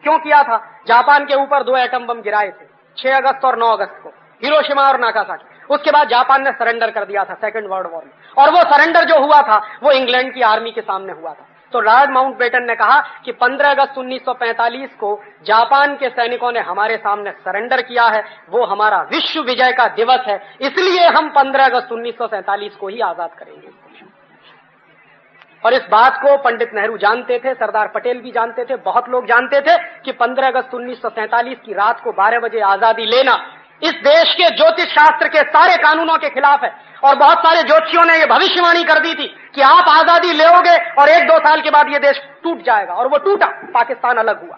क्यों किया था? जापान के ऊपर 2 एटम बम गिराए थे 6 अगस्त और 9 अगस्त को, हिरोशिमा और नागासाकी। उसके बाद जापान ने सरेंडर कर दिया था सेकेंड वर्ल्ड वॉर में, और वो सरेंडर जो हुआ था वो इंग्लैंड की आर्मी के सामने हुआ था। तो लॉर्ड माउंटबेटन ने कहा कि 15 अगस्त 1945 को जापान के सैनिकों ने हमारे सामने सरेंडर किया है, वो हमारा विश्व विजय का दिवस है, इसलिए हम 15 अगस्त 1947 को ही आजाद करेंगे। और इस बात को पंडित नेहरू जानते थे, सरदार पटेल भी जानते थे, बहुत लोग जानते थे कि 15 अगस्त 1947 की रात को 12 बजे आजादी लेना इस देश के ज्योतिष शास्त्र के सारे कानूनों के खिलाफ है। और बहुत सारे ज्योतिषियों ने यह भविष्यवाणी कर दी थी कि आप आजादी लोगे और 1-2 साल के बाद यह देश टूट जाएगा, और वो टूटा, पाकिस्तान अलग हुआ,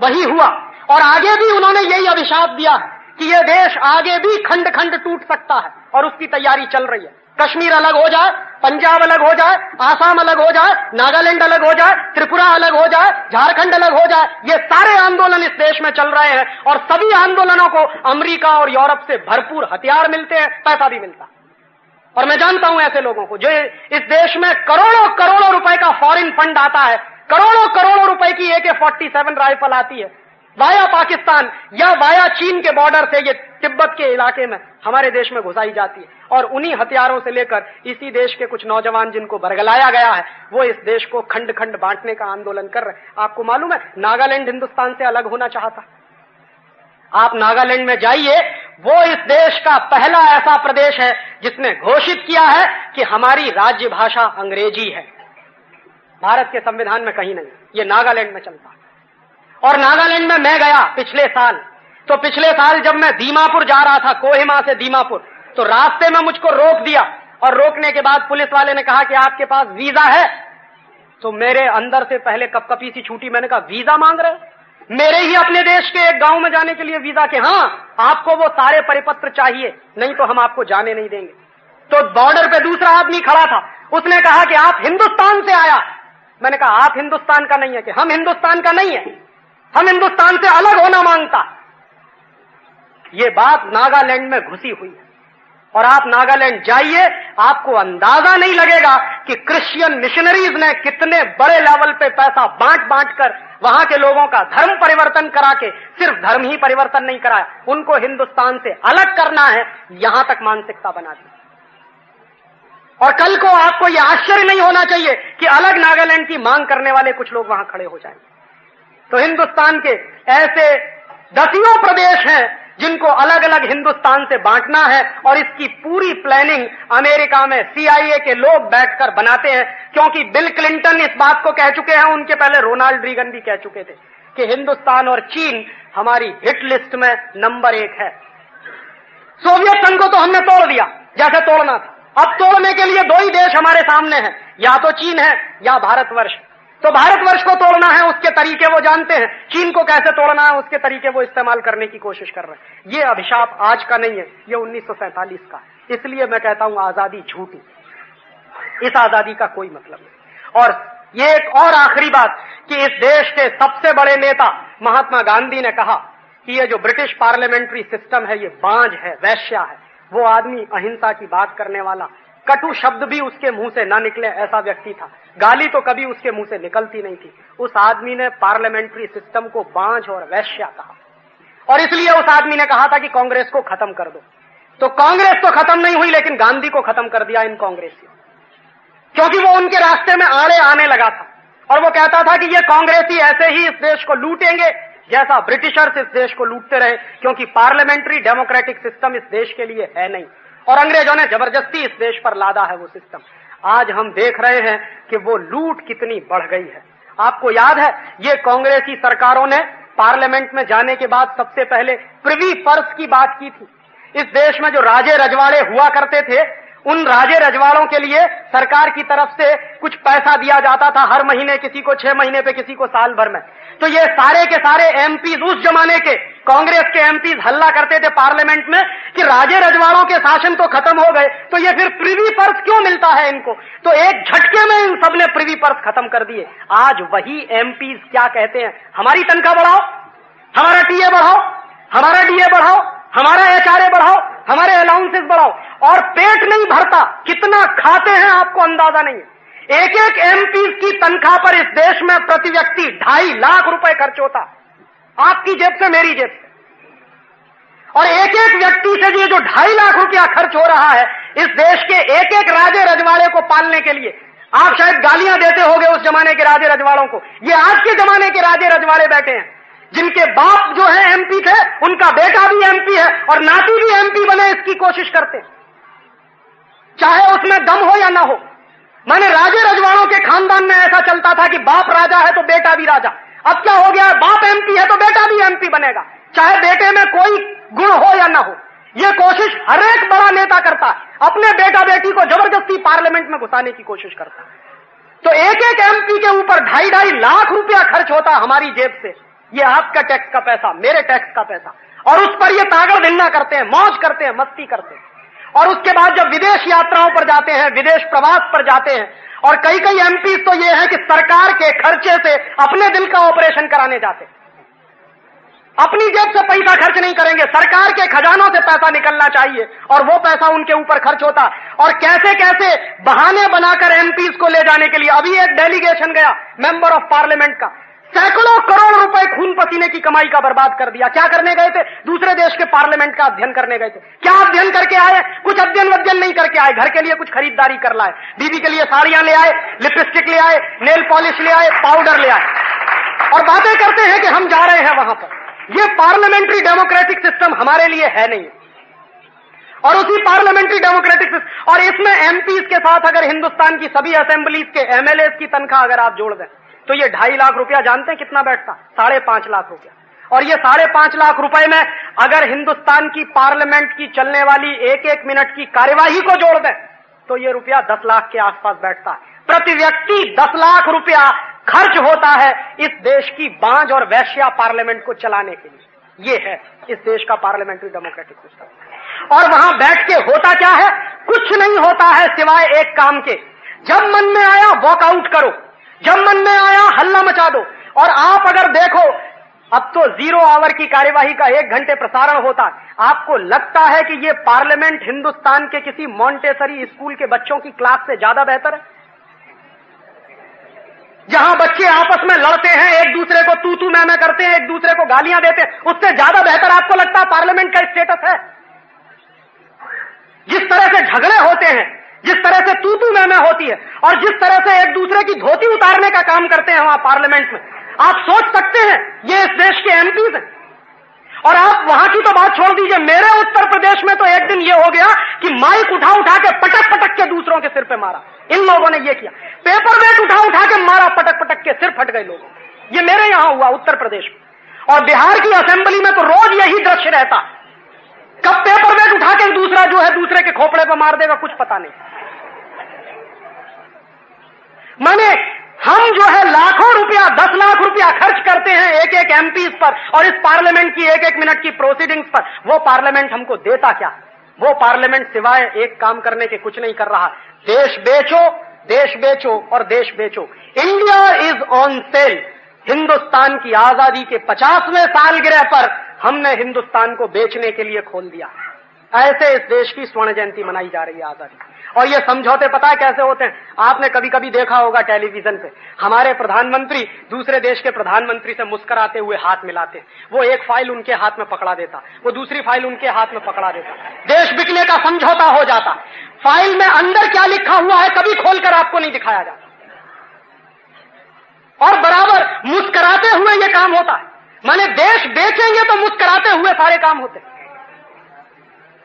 वही हुआ। और आगे भी उन्होंने यही अभिशाप दिया कि यह देश आगे भी खंड खंड टूट सकता है, और उसकी तैयारी चल रही है। कश्मीर अलग हो जाए, पंजाब अलग हो जाए, आसाम अलग हो जाए, नागालैंड अलग हो जाए, त्रिपुरा अलग हो जाए, झारखंड अलग हो जाए, ये सारे आंदोलन इस देश में चल रहे हैं। और सभी आंदोलनों को अमेरिका और यूरोप से भरपूर हथियार मिलते हैं, पैसा भी मिलता है। और मैं जानता हूं ऐसे लोगों को जो इस देश में करोड़ों करोड़ों रुपए का फॉरेन फंड आता है, करोड़ों करोड़ों रुपए की AK-47 राइफल आती है वाया पाकिस्तान या वाया चीन के बॉर्डर से, ये तिब्बत के इलाके में हमारे देश में घुसाई जाती है। और उन्हीं हथियारों से लेकर इसी देश के कुछ नौजवान जिनको बरगलाया गया है, वो इस देश को खंड खंड बांटने का आंदोलन कर रहे हैं। आपको मालूम है नागालैंड हिंदुस्तान से अलग होना चाहता। आप नागालैंड में जाइए, वो इस देश का पहला ऐसा प्रदेश है जिसने घोषित किया है कि हमारी राज्य भाषा अंग्रेजी है। भारत के संविधान में कहीं नहीं, ये नागालैंड में चलता है। और नागालैंड में मैं गया पिछले साल, तो पिछले साल जब मैं दीमापुर जा रहा था, कोहिमा से दीमापुर, तो रास्ते में मुझको रोक दिया, और रोकने के बाद पुलिस वाले ने कहा कि आपके पास वीजा है? तो मेरे अंदर से पहले कपकपी सी छूटी, मैंने कहा वीजा मांग रहे? मेरे ही अपने देश के एक गांव में जाने के लिए वीजा के? हाँ, आपको वो सारे परिपत्र चाहिए, नहीं तो हम आपको जाने नहीं देंगे। तो बॉर्डर पे दूसरा आदमी खड़ा था, उसने कहा कि आप हिंदुस्तान से आया? मैंने कहा आप हिंदुस्तान का नहीं है? कि हम हिंदुस्तान का नहीं है, हम हिंदुस्तान से अलग होना मांगता। ये बात नागालैंड में घुसी हुई है। और आप नागालैंड जाइए, आपको अंदाजा नहीं लगेगा कि क्रिश्चियन मिशनरीज ने कितने बड़े लेवल पे पैसा बांट बांट कर वहां के लोगों का धर्म परिवर्तन करा के, सिर्फ धर्म ही परिवर्तन नहीं कराया, उनको हिंदुस्तान से अलग करना है, यहां तक मानसिकता बना दी। और कल को आपको यह आश्चर्य नहीं होना चाहिए कि अलग नागालैंड की मांग करने वाले कुछ लोग वहां खड़े हो जाएंगे। तो हिंदुस्तान के ऐसे दसियों प्रदेश हैं जिनको अलग अलग हिंदुस्तान से बांटना है, और इसकी पूरी प्लानिंग अमेरिका में CIA के लोग बैठकर बनाते हैं। क्योंकि बिल क्लिंटन इस बात को कह चुके हैं, उनके पहले रोनाल्ड रीगन भी कह चुके थे कि हिंदुस्तान और चीन हमारी हिट लिस्ट में नंबर 1 है। सोवियत संघ को तो हमने तोड़ दिया जैसे तोड़ना था, अब तोड़ने के लिए 2 ही देश हमारे सामने हैं, या तो चीन है या भारतवर्ष। तो भारतवर्ष को तोड़ना है, उसके तरीके वो जानते हैं, चीन को कैसे तोड़ना है उसके तरीके वो इस्तेमाल करने की कोशिश कर रहे हैं। ये अभिशाप आज का नहीं है, ये 1947 का। इसलिए मैं कहता हूं आजादी झूठी, इस आजादी का कोई मतलब नहीं। और ये एक और आखिरी बात कि इस देश के सबसे बड़े नेता महात्मा गांधी ने कहा कि ये जो ब्रिटिश पार्लियामेंट्री सिस्टम है ये बांझ है, वेश्या है। वो आदमी अहिंसा की बात करने वाला, कटु शब्द भी उसके मुंह से ना निकले ऐसा व्यक्ति था, गाली तो कभी उसके मुंह से निकलती नहीं थी। उस आदमी ने पार्लियामेंट्री सिस्टम को बांझ और वेश्या कहा, और इसलिए उस आदमी ने कहा था कि कांग्रेस को खत्म कर दो। तो कांग्रेस तो खत्म नहीं हुई, लेकिन गांधी को खत्म कर दिया इन कांग्रेसियों, क्योंकि वो उनके रास्ते में आड़े आने लगा था। और वो कहता था कि ये कांग्रेसी ऐसे ही इस देश को लूटेंगे जैसा ब्रिटिशर्स इस देश को लूटते रहे, क्योंकि पार्लियामेंट्री डेमोक्रेटिक सिस्टम इस देश के लिए है नहीं, और अंग्रेजों ने जबरदस्ती इस देश पर लादा है वो सिस्टम। आज हम देख रहे हैं कि वो लूट कितनी बढ़ गई है। आपको याद है ये कांग्रेसी सरकारों ने पार्लियामेंट में जाने के बाद सबसे पहले प्रिवी पर्स की बात की थी। इस देश में जो राजे रजवाड़े हुआ करते थे, उन राजे रजवाड़ों के लिए सरकार की तरफ से कुछ पैसा दिया जाता था हर महीने, किसी को 6 महीने पे, किसी को साल भर में। तो ये सारे के सारे एमपीज, उस जमाने के कांग्रेस के एमपीज हल्ला करते थे पार्लियामेंट में कि राजे रजवाड़ों के शासन तो खत्म हो गए, तो ये फिर प्रिवी पर्स क्यों मिलता है इनको। तो एक झटके में इन सबने प्रिवी पर्स खत्म कर दिए। आज वही एमपीज क्या कहते हैं, हमारी तनख्वाह बढ़ाओ, हमारा टीए बढ़ाओ, हमारा डीए बढ़ाओ, हमारा एचआरए बढ़ाओ, हमारे अलाउंसेस बढ़ाओ, और पेट नहीं भरता, कितना खाते हैं आपको अंदाजा नहीं है। एक एक एमपी की तनख्वाह पर इस देश में प्रति व्यक्ति 2.5 लाख रुपए खर्च होता, आपकी जेब से, मेरी जेब से। और एक एक व्यक्ति से ये जो 2.5 लाख रुपया खर्च हो रहा है इस देश के एक एक राजे रजवाड़े को पालने के लिए, आप शायद गालियां देते होंगे उस जमाने के राजे रजवाड़ों को, ये आज के जमाने के राजे रजवाड़े बैठे हैं जिनके बाप जो है एमपी थे, उनका बेटा भी एमपी है और नाती भी एमपी बने, इसकी कोशिश करते हैं, चाहे उसमें दम हो या ना हो। माने राजे रजवाड़ों के खानदान में ऐसा चलता था कि बाप राजा है तो बेटा भी राजा। अब क्या हो गया है, बाप एमपी है तो बेटा भी एमपी बनेगा, चाहे बेटे में कोई गुण हो या ना हो। यह कोशिश हर एक बड़ा नेता करता है, अपने बेटा बेटी को जबरदस्ती पार्लियामेंट में घुसाने की कोशिश करता है। तो एक एक एमपी के ऊपर 2.5 लाख रुपया खर्च होता है हमारी जेब से। ये आपका टैक्स का पैसा, मेरे टैक्स का पैसा, और उस पर ये तागड़ धिन्ना करते हैं, मौज करते हैं, मस्ती करते हैं। और उसके बाद जब विदेश यात्राओं पर जाते हैं, विदेश प्रवास पर जाते हैं, और कई कई एमपी तो ये है कि सरकार के खर्चे से अपने दिल का ऑपरेशन कराने जाते हैं, अपनी जेब से पैसा खर्च नहीं करेंगे, सरकार के खजानों से पैसा निकलना चाहिए और वो पैसा उनके ऊपर खर्च होता। और कैसे कैसे बहाने बनाकर एमपीज को ले जाने के लिए, अभी एक डेलीगेशन गया मेंबर ऑफ पार्लियामेंट का, सैकड़ों करोड़ रुपए खून पसीने की कमाई का बर्बाद कर दिया। क्या करने गए थे? दूसरे देश के पार्लियामेंट का अध्ययन करने गए थे। क्या अध्ययन करके आए? कुछ अध्ययन नहीं करके आए, घर के लिए कुछ खरीदारी कर लाए, बीवी के लिए साड़ियां ले आए, लिपस्टिक ले आए, नेल पॉलिश ले आए, पाउडर ले आए, और बातें करते हैं कि हम जा रहे हैं वहां पर। ये पार्लियामेंट्री डेमोक्रेटिक सिस्टम हमारे लिए है नहीं। और उसी पार्लियामेंट्री डेमोक्रेटिक सिस्टम, और इसमें एमपीज के साथ अगर हिंदुस्तान की सभी असेंबलीज के एमएलएज की तनख्वाह अगर आप जोड़ दें तो ये 2.5 लाख रुपया जानते हैं कितना बैठता? 5.5 लाख रुपया। और ये 5.5 लाख रुपए में अगर हिंदुस्तान की पार्लियामेंट की चलने वाली एक एक मिनट की कार्यवाही को जोड़ दें तो ये रुपया 10 लाख के आसपास बैठता है। प्रति व्यक्ति 10 लाख रुपया खर्च होता है इस देश की बांझ और वैश्या पार्लियामेंट को चलाने के लिए। ये है इस देश का पार्लियामेंट्री डेमोक्रेटिक सिस्टम। और वहां बैठ के होता क्या है? कुछ नहीं होता है सिवाय एक काम के, जब मन में आया वॉकआउट करो, जब मन में आया हल्ला मचा दो। और आप अगर देखो, अब तो 0 आवर की कार्यवाही का 1 घंटे प्रसारण होता है, आपको लगता है कि ये पार्लियामेंट हिंदुस्तान के किसी मॉन्टेसरी स्कूल के बच्चों की क्लास से ज्यादा बेहतर है, जहां बच्चे आपस में लड़ते हैं, एक दूसरे को तू मैं करते हैं, एक दूसरे को गालियां देते हैं, उससे ज्यादा बेहतर आपको लगता है पार्लियामेंट का स्टेटस है? जिस तरह से झगड़े होते हैं, जिस तरह से तू मैं होती है, और जिस तरह से एक दूसरे की धोती उतारने का काम करते हैं वहां पार्लियामेंट में, आप सोच सकते हैं ये इस देश के एमपीज हैं। और आप वहां की तो बात छोड़ दीजिए, मेरे उत्तर प्रदेश में तो एक दिन ये हो गया कि माइक उठा के पटक के दूसरों के सिर पे मारा। इन लोगों ने ये किया, पेपर वेट उठा के मारा, पटक के सिर फट गए लोग। ये मेरे यहां हुआ उत्तर प्रदेश में। और बिहार की असेंबली में तो रोज यही दृश्य रहता, कब पेपर वेट उठा के दूसरा जो है दूसरे के खोपड़े पर मार देगा कुछ पता नहीं। माने हम जो है लाखों रुपया, 10 लाख रुपया खर्च करते हैं एक एक एमपीज पर, और इस पार्लियामेंट की एक एक मिनट की प्रोसीडिंग्स पर। वो पार्लियामेंट हमको देता क्या? वो पार्लियामेंट सिवाय एक काम करने के कुछ नहीं कर रहा। देश बेचो और देश बेचो। India is on sale. Hindustan की आजादी के 50वें सालगिरह पर हमने हिंदुस्तान को बेचने के लिए खोल दिया। ऐसे इस देश की स्वर्ण जयंती मनाई जा रही है आजादी। और ये समझौते पता है कैसे होते हैं? आपने कभी कभी देखा होगा टेलीविजन पे, हमारे प्रधानमंत्री दूसरे देश के प्रधानमंत्री से मुस्कुराते हुए हाथ मिलाते, वो एक फाइल उनके हाथ में पकड़ा देता, वो दूसरी फाइल उनके हाथ में पकड़ा देता, देश बिकने का समझौता हो जाता। फाइल में अंदर क्या लिखा हुआ है कभी खोलकर आपको नहीं दिखाया जाता, और बराबर मुस्कुराते हुए ये काम होता है। माने देश बेचेंगे तो मुस्कुराते हुए सारे काम होते।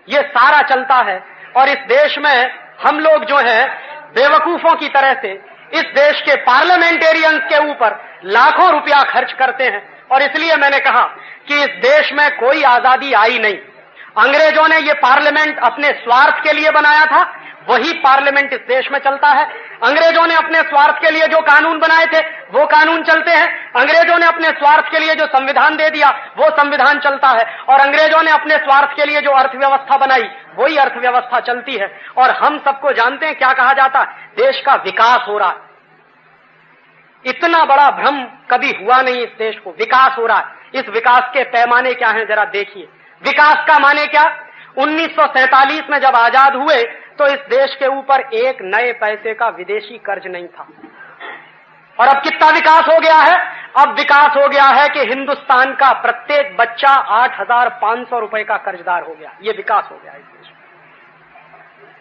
ये सारा चलता है, और इस देश में हम लोग जो हैं बेवकूफों की तरह से इस देश के पार्लियामेंटेरियंस के ऊपर लाखों रुपया खर्च करते हैं। और इसलिए मैंने कहा कि इस देश में कोई आजादी आई नहीं। अंग्रेजों ने ये पार्लियामेंट अपने स्वार्थ के लिए बनाया था, वही पार्लियामेंट इस देश में चलता है। अंग्रेजों ने अपने स्वार्थ के लिए जो कानून बनाए थे वो कानून चलते हैं। अंग्रेजों ने अपने स्वार्थ के लिए जो संविधान दे दिया वो संविधान चलता है। और अंग्रेजों ने अपने स्वार्थ के लिए जो अर्थव्यवस्था बनाई वही अर्थव्यवस्था चलती है। और हम सबको जानते हैं क्या कहा जाता है, देश का विकास हो रहा है। इतना बड़ा भ्रम कभी हुआ नहीं इस देश को, विकास हो रहा है। इस विकास के पैमाने क्या हैं जरा देखिए। विकास का माने क्या? 1947 में जब आजाद हुए तो इस देश के ऊपर एक नए पैसे का विदेशी कर्ज नहीं था। और अब कितना विकास हो गया है? अब विकास हो गया है कि हिंदुस्तान का प्रत्येक बच्चा 8,500 रुपए का कर्जदार हो गया। ये विकास हो गया इस देश में।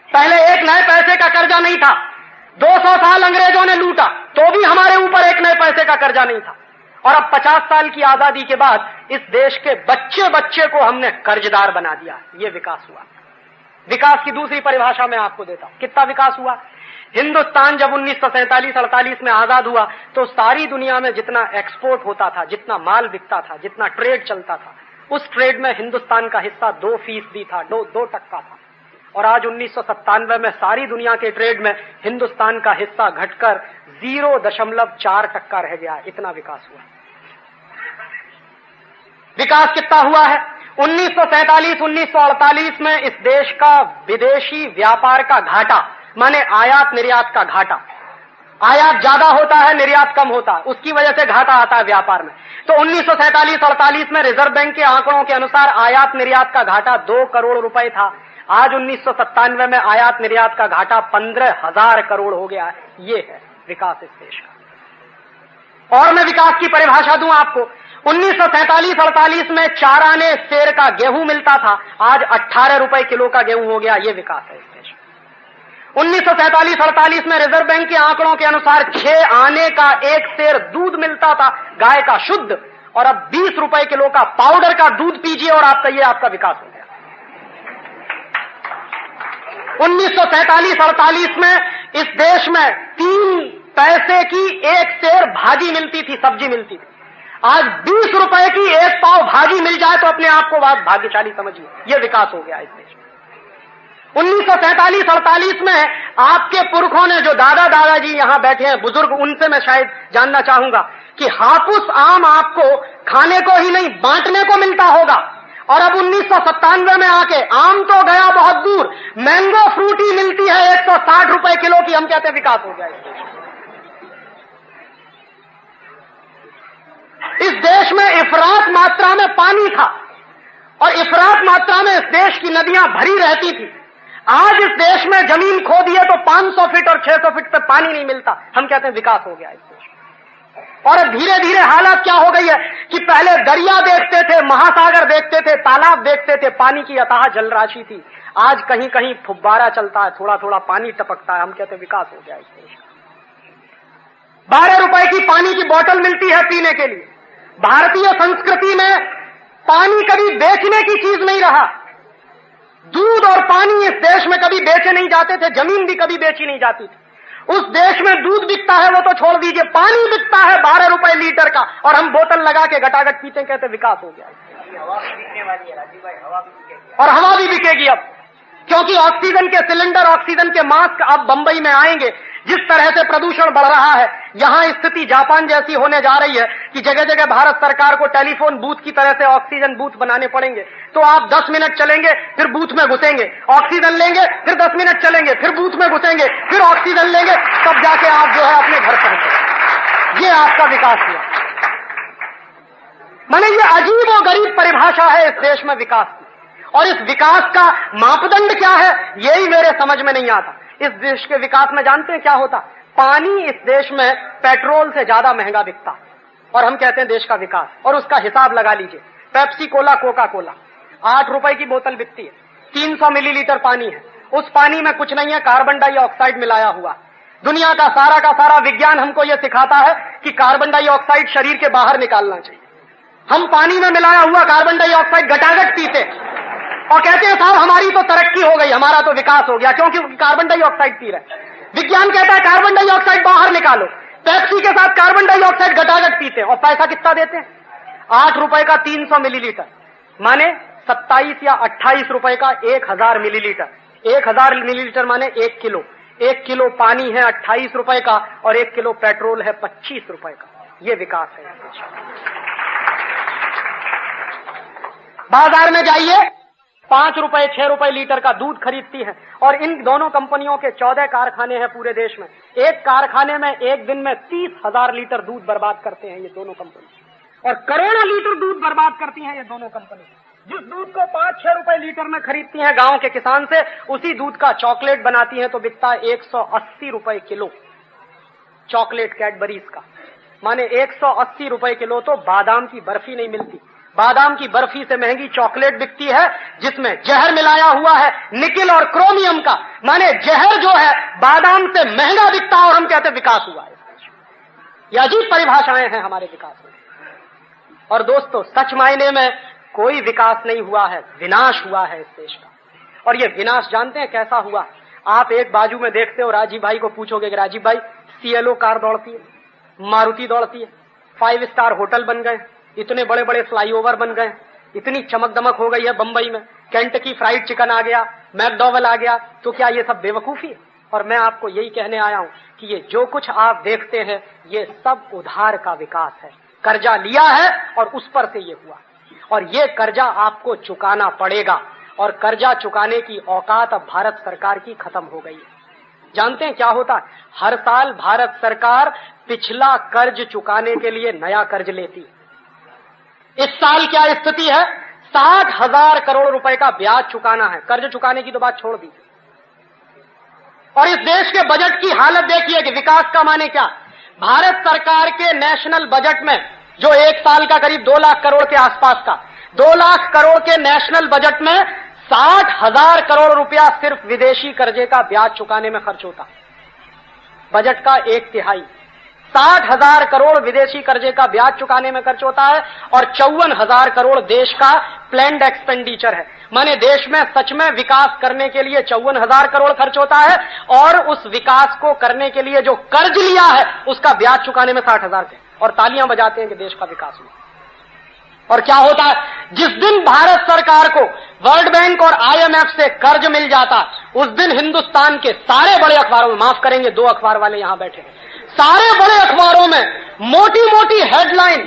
पहले एक नए पैसे का कर्जा नहीं था। 200 साल अंग्रेजों ने लूटा तो भी हमारे ऊपर एक नए पैसे का कर्जा नहीं था। और अब 50 साल की आजादी के बाद इस देश के बच्चे बच्चे को हमने कर्जदार बना दिया। ये विकास हुआ। विकास की दूसरी परिभाषा मैं आपको देता हूं। कितना विकास हुआ? हिंदुस्तान जब 1947-48 में आजाद हुआ तो सारी दुनिया में जितना एक्सपोर्ट होता था, जितना माल बिकता था, जितना ट्रेड चलता था, उस ट्रेड में हिंदुस्तान का हिस्सा 2% था, 2% था। और आज 1997 में सारी दुनिया के ट्रेड में हिंदुस्तान का हिस्सा घटकर 0.4% रह गया। इतना विकास हुआ। विकास कितना हुआ है? 1947-1948 में इस देश का विदेशी व्यापार का घाटा, माने आयात निर्यात का घाटा, आयात ज्यादा होता है, निर्यात कम होता है, उसकी वजह से घाटा आता है व्यापार में। तो 1947-48 में रिजर्व बैंक के आंकड़ों के अनुसार आयात निर्यात का घाटा 2 करोड़ रुपए था। आज 1997 में आयात निर्यात का घाटा 15,000 करोड़ हो गया है। ये है विकास इस देश का। और मैं विकास की परिभाषा दूं आपको। 1947-48 में 4 आने सेर का गेहूं मिलता था, आज 18 रुपए किलो का गेहूं हो गया। ये विकास है इस देश में। 1947-48 में रिजर्व बैंक के आंकड़ों के अनुसार 6 आने का 1 सेर दूध मिलता था, गाय का शुद्ध, और अब 20 रुपए किलो का पाउडर का दूध पीजिए और आपका ये आपका विकास हो गया। 1947-48 में इस देश में 3 पैसे की 1 सेर भाजी मिलती थी, सब्जी मिलती थी। आज 20 रुपए की 1 पाव भाजी मिल जाए तो अपने आप को बात भाग्यशाली समझिए। यह विकास हो गया इस देश में। 1947-48 में आपके पुरखों ने, जो दादा दादाजी यहां बैठे हैं बुजुर्ग, उनसे मैं शायद जानना चाहूंगा कि हापुस आम आपको खाने को ही नहीं बांटने को मिलता होगा। और अब 1997 में आके आम तो गया बहुत दूर, मैंगो फ्रूटी मिलती है 160 रुपए किलो की। हम कहते हैं विकास हो गया इस देश में। इस देश में इफरात मात्रा में पानी था और इफरात मात्रा में इस देश की नदियां भरी रहती थी। आज इस देश में जमीन खो दिए तो 500 फीट और 600 फीट पे पानी नहीं मिलता। हम कहते हैं विकास हो गया इस देश में। और धीरे धीरे हालत क्या हो गई है कि पहले दरिया देखते थे, महासागर देखते थे, तालाब देखते थे, पानी की अथाह जलराशि थी। आज कहीं कहीं फुब्बारा चलता है, थोड़ा थोड़ा पानी टपकता है। हम कहते हैं विकास हो गया इस देश का। 12 रुपए की पानी की बोतल मिलती है पीने के लिए। भारतीय संस्कृति में पानी कभी बेचने की चीज नहीं रहा। दूध और पानी इस देश में कभी बेचे नहीं जाते थे, जमीन भी कभी बेची नहीं जाती थी। उस देश में दूध बिकता है वो तो छोड़ दीजिए, पानी बिकता है 12 रुपए लीटर का, और हम बोतल लगा के घटाघट पीते, कहते विकास हो गया। हवा भी बिकने वाली है राजीव भाई, हवा भी बिकेगी। और हवा भी बिकेगी अब, क्योंकि ऑक्सीजन के सिलेंडर, ऑक्सीजन के मास्क अब बंबई में आएंगे। जिस तरह से प्रदूषण बढ़ रहा है, यहां स्थिति जापान जैसी होने जा रही है कि जगह जगह भारत सरकार को टेलीफोन बूथ की तरह से ऑक्सीजन बूथ बनाने पड़ेंगे। तो आप 10 मिनट चलेंगे, फिर बूथ में घुसेंगे, ऑक्सीजन लेंगे, फिर 10 मिनट चलेंगे, फिर बूथ में घुसेंगे, फिर ऑक्सीजन लेंगे, तब जाके आप जो है अपने घर पहुंचे। ये आपका विकास हुआ। माने ये अजीब और गरीब परिभाषा है इस देश में विकास की। और इस विकास का मापदंड क्या है, यही मेरे समझ में नहीं आता। इस देश के विकास में जानते हैं क्या होता? पानी इस देश में पेट्रोल से ज्यादा महंगा बिकता, और हम कहते हैं देश का विकास। और उसका हिसाब लगा लीजिए, पेप्सी कोला, कोका कोला 8 रुपए की बोतल बिकती है, 300 मिलीलीटर पानी है। उस पानी में कुछ नहीं है, कार्बन डाइऑक्साइड मिलाया हुआ। दुनिया का सारा विज्ञान हमको यह सिखाता है कि कार्बन डाइऑक्साइड शरीर के बाहर निकालना चाहिए। हम पानी में मिलाया हुआ कार्बन डाइऑक्साइड घटाघट पीते और कहते हैं साहब हमारी तो तरक्की हो गई, हमारा तो विकास हो गया, क्योंकि कार्बन डाइऑक्साइड पी रहे। विज्ञान कहता है कार्बन डाइऑक्साइड बाहर निकालो। पेप्सी के साथ कार्बन डाइऑक्साइड घटाघट पीते हैं और पैसा कितना देते हैं? 8 रुपए का 300 मिलीलीटर, माने 27 या 28 रुपए का 1000 मिलीलीटर। 1000 मिलीलीटर माने 1 किलो। 1 किलो पानी है 28 रुपए का और 1 किलो पेट्रोल है 25 रुपए का। ये विकास है। बाजार में जाइए, 5 रुपए 6 रुपए लीटर का दूध खरीदती है, और इन दोनों कंपनियों के 14 कारखाने हैं पूरे देश में। एक कारखाने में एक दिन में 30,000 लीटर दूध बर्बाद करते हैं ये दोनों कंपनी, और करोड़ों लीटर दूध बर्बाद करती हैं ये दोनों कंपनी। जिस दूध को 5-6 रुपए लीटर में खरीदती हैं गांव के किसान से, उसी दूध का चॉकलेट बनाती हैं तो बिकता है 180 रुपए किलो। चॉकलेट कैडबरीज का माने 180 रुपए किलो। तो बादाम की बर्फी नहीं मिलती, बादाम की बर्फी से महंगी चॉकलेट बिकती है जिसमें जहर मिलाया हुआ है निकिल और क्रोमियम का। माने जहर जो है बादाम से महंगा बिकता है और हम कहते हैं विकास हुआ है। ये अजीब परिभाषाएं हैं हमारे विकास में। और दोस्तों, सच मायने में कोई विकास नहीं हुआ है, विनाश हुआ है इस देश का। और ये विनाश जानते हैं कैसा हुआ? आप एक बाजू में देखते हो, राजीव भाई को पूछोगे कि राजीव भाई CLO कार दौड़ती है, मारुति दौड़ती है, 5 स्टार होटल बन गए, इतने बड़े बड़े फ्लाईओवर बन गए, इतनी चमक दमक हो गई है बंबई में, केंटकी फ्राइड चिकन आ गया, मैकडॉवेल आ गया, तो क्या ये सब बेवकूफी है? और मैं आपको यही कहने आया हूं कि ये जो कुछ आप देखते हैं ये सब उधार का विकास है। कर्जा लिया है और उस पर से ये हुआ, और ये कर्जा आपको चुकाना पड़ेगा। और कर्जा चुकाने की औकात अब भारत सरकार की खत्म हो गई है। जानते हैं क्या होता है? हर साल भारत सरकार पिछला कर्ज चुकाने के लिए नया कर्ज लेती है। इस साल क्या स्थिति है? 60,000 करोड़ रुपए का ब्याज चुकाना है। कर्ज चुकाने की तो बात छोड़ दी। और इस देश के बजट की हालत देखिए कि विकास का माने क्या। भारत सरकार के नेशनल बजट में जो एक साल का करीब 2 लाख करोड़ के आसपास का, 2 लाख करोड़ के नेशनल बजट में 60,000 करोड़ रुपया सिर्फ विदेशी कर्जे का ब्याज चुकाने में खर्च होता। बजट का 1/3 60,000 करोड़ विदेशी कर्जे का ब्याज चुकाने में खर्च होता है और 54,000 करोड़ देश का प्लैंड एक्सपेंडिचर है। माने देश में सच में विकास करने के लिए 54,000 करोड़ खर्च होता है और उस विकास को करने के लिए जो कर्ज लिया है उसका ब्याज चुकाने में 60,000 है। और तालियां बजाते हैं कि देश का विकास हुआ। और क्या होता है? जिस दिन भारत सरकार को वर्ल्ड बैंक और IMF से कर्ज मिल जाता, उस दिन हिंदुस्तान के सारे बड़े अखबारों में, माफ करेंगे 2 अखबार वाले यहां बैठे, सारे बड़े अखबारों में मोटी मोटी हेडलाइन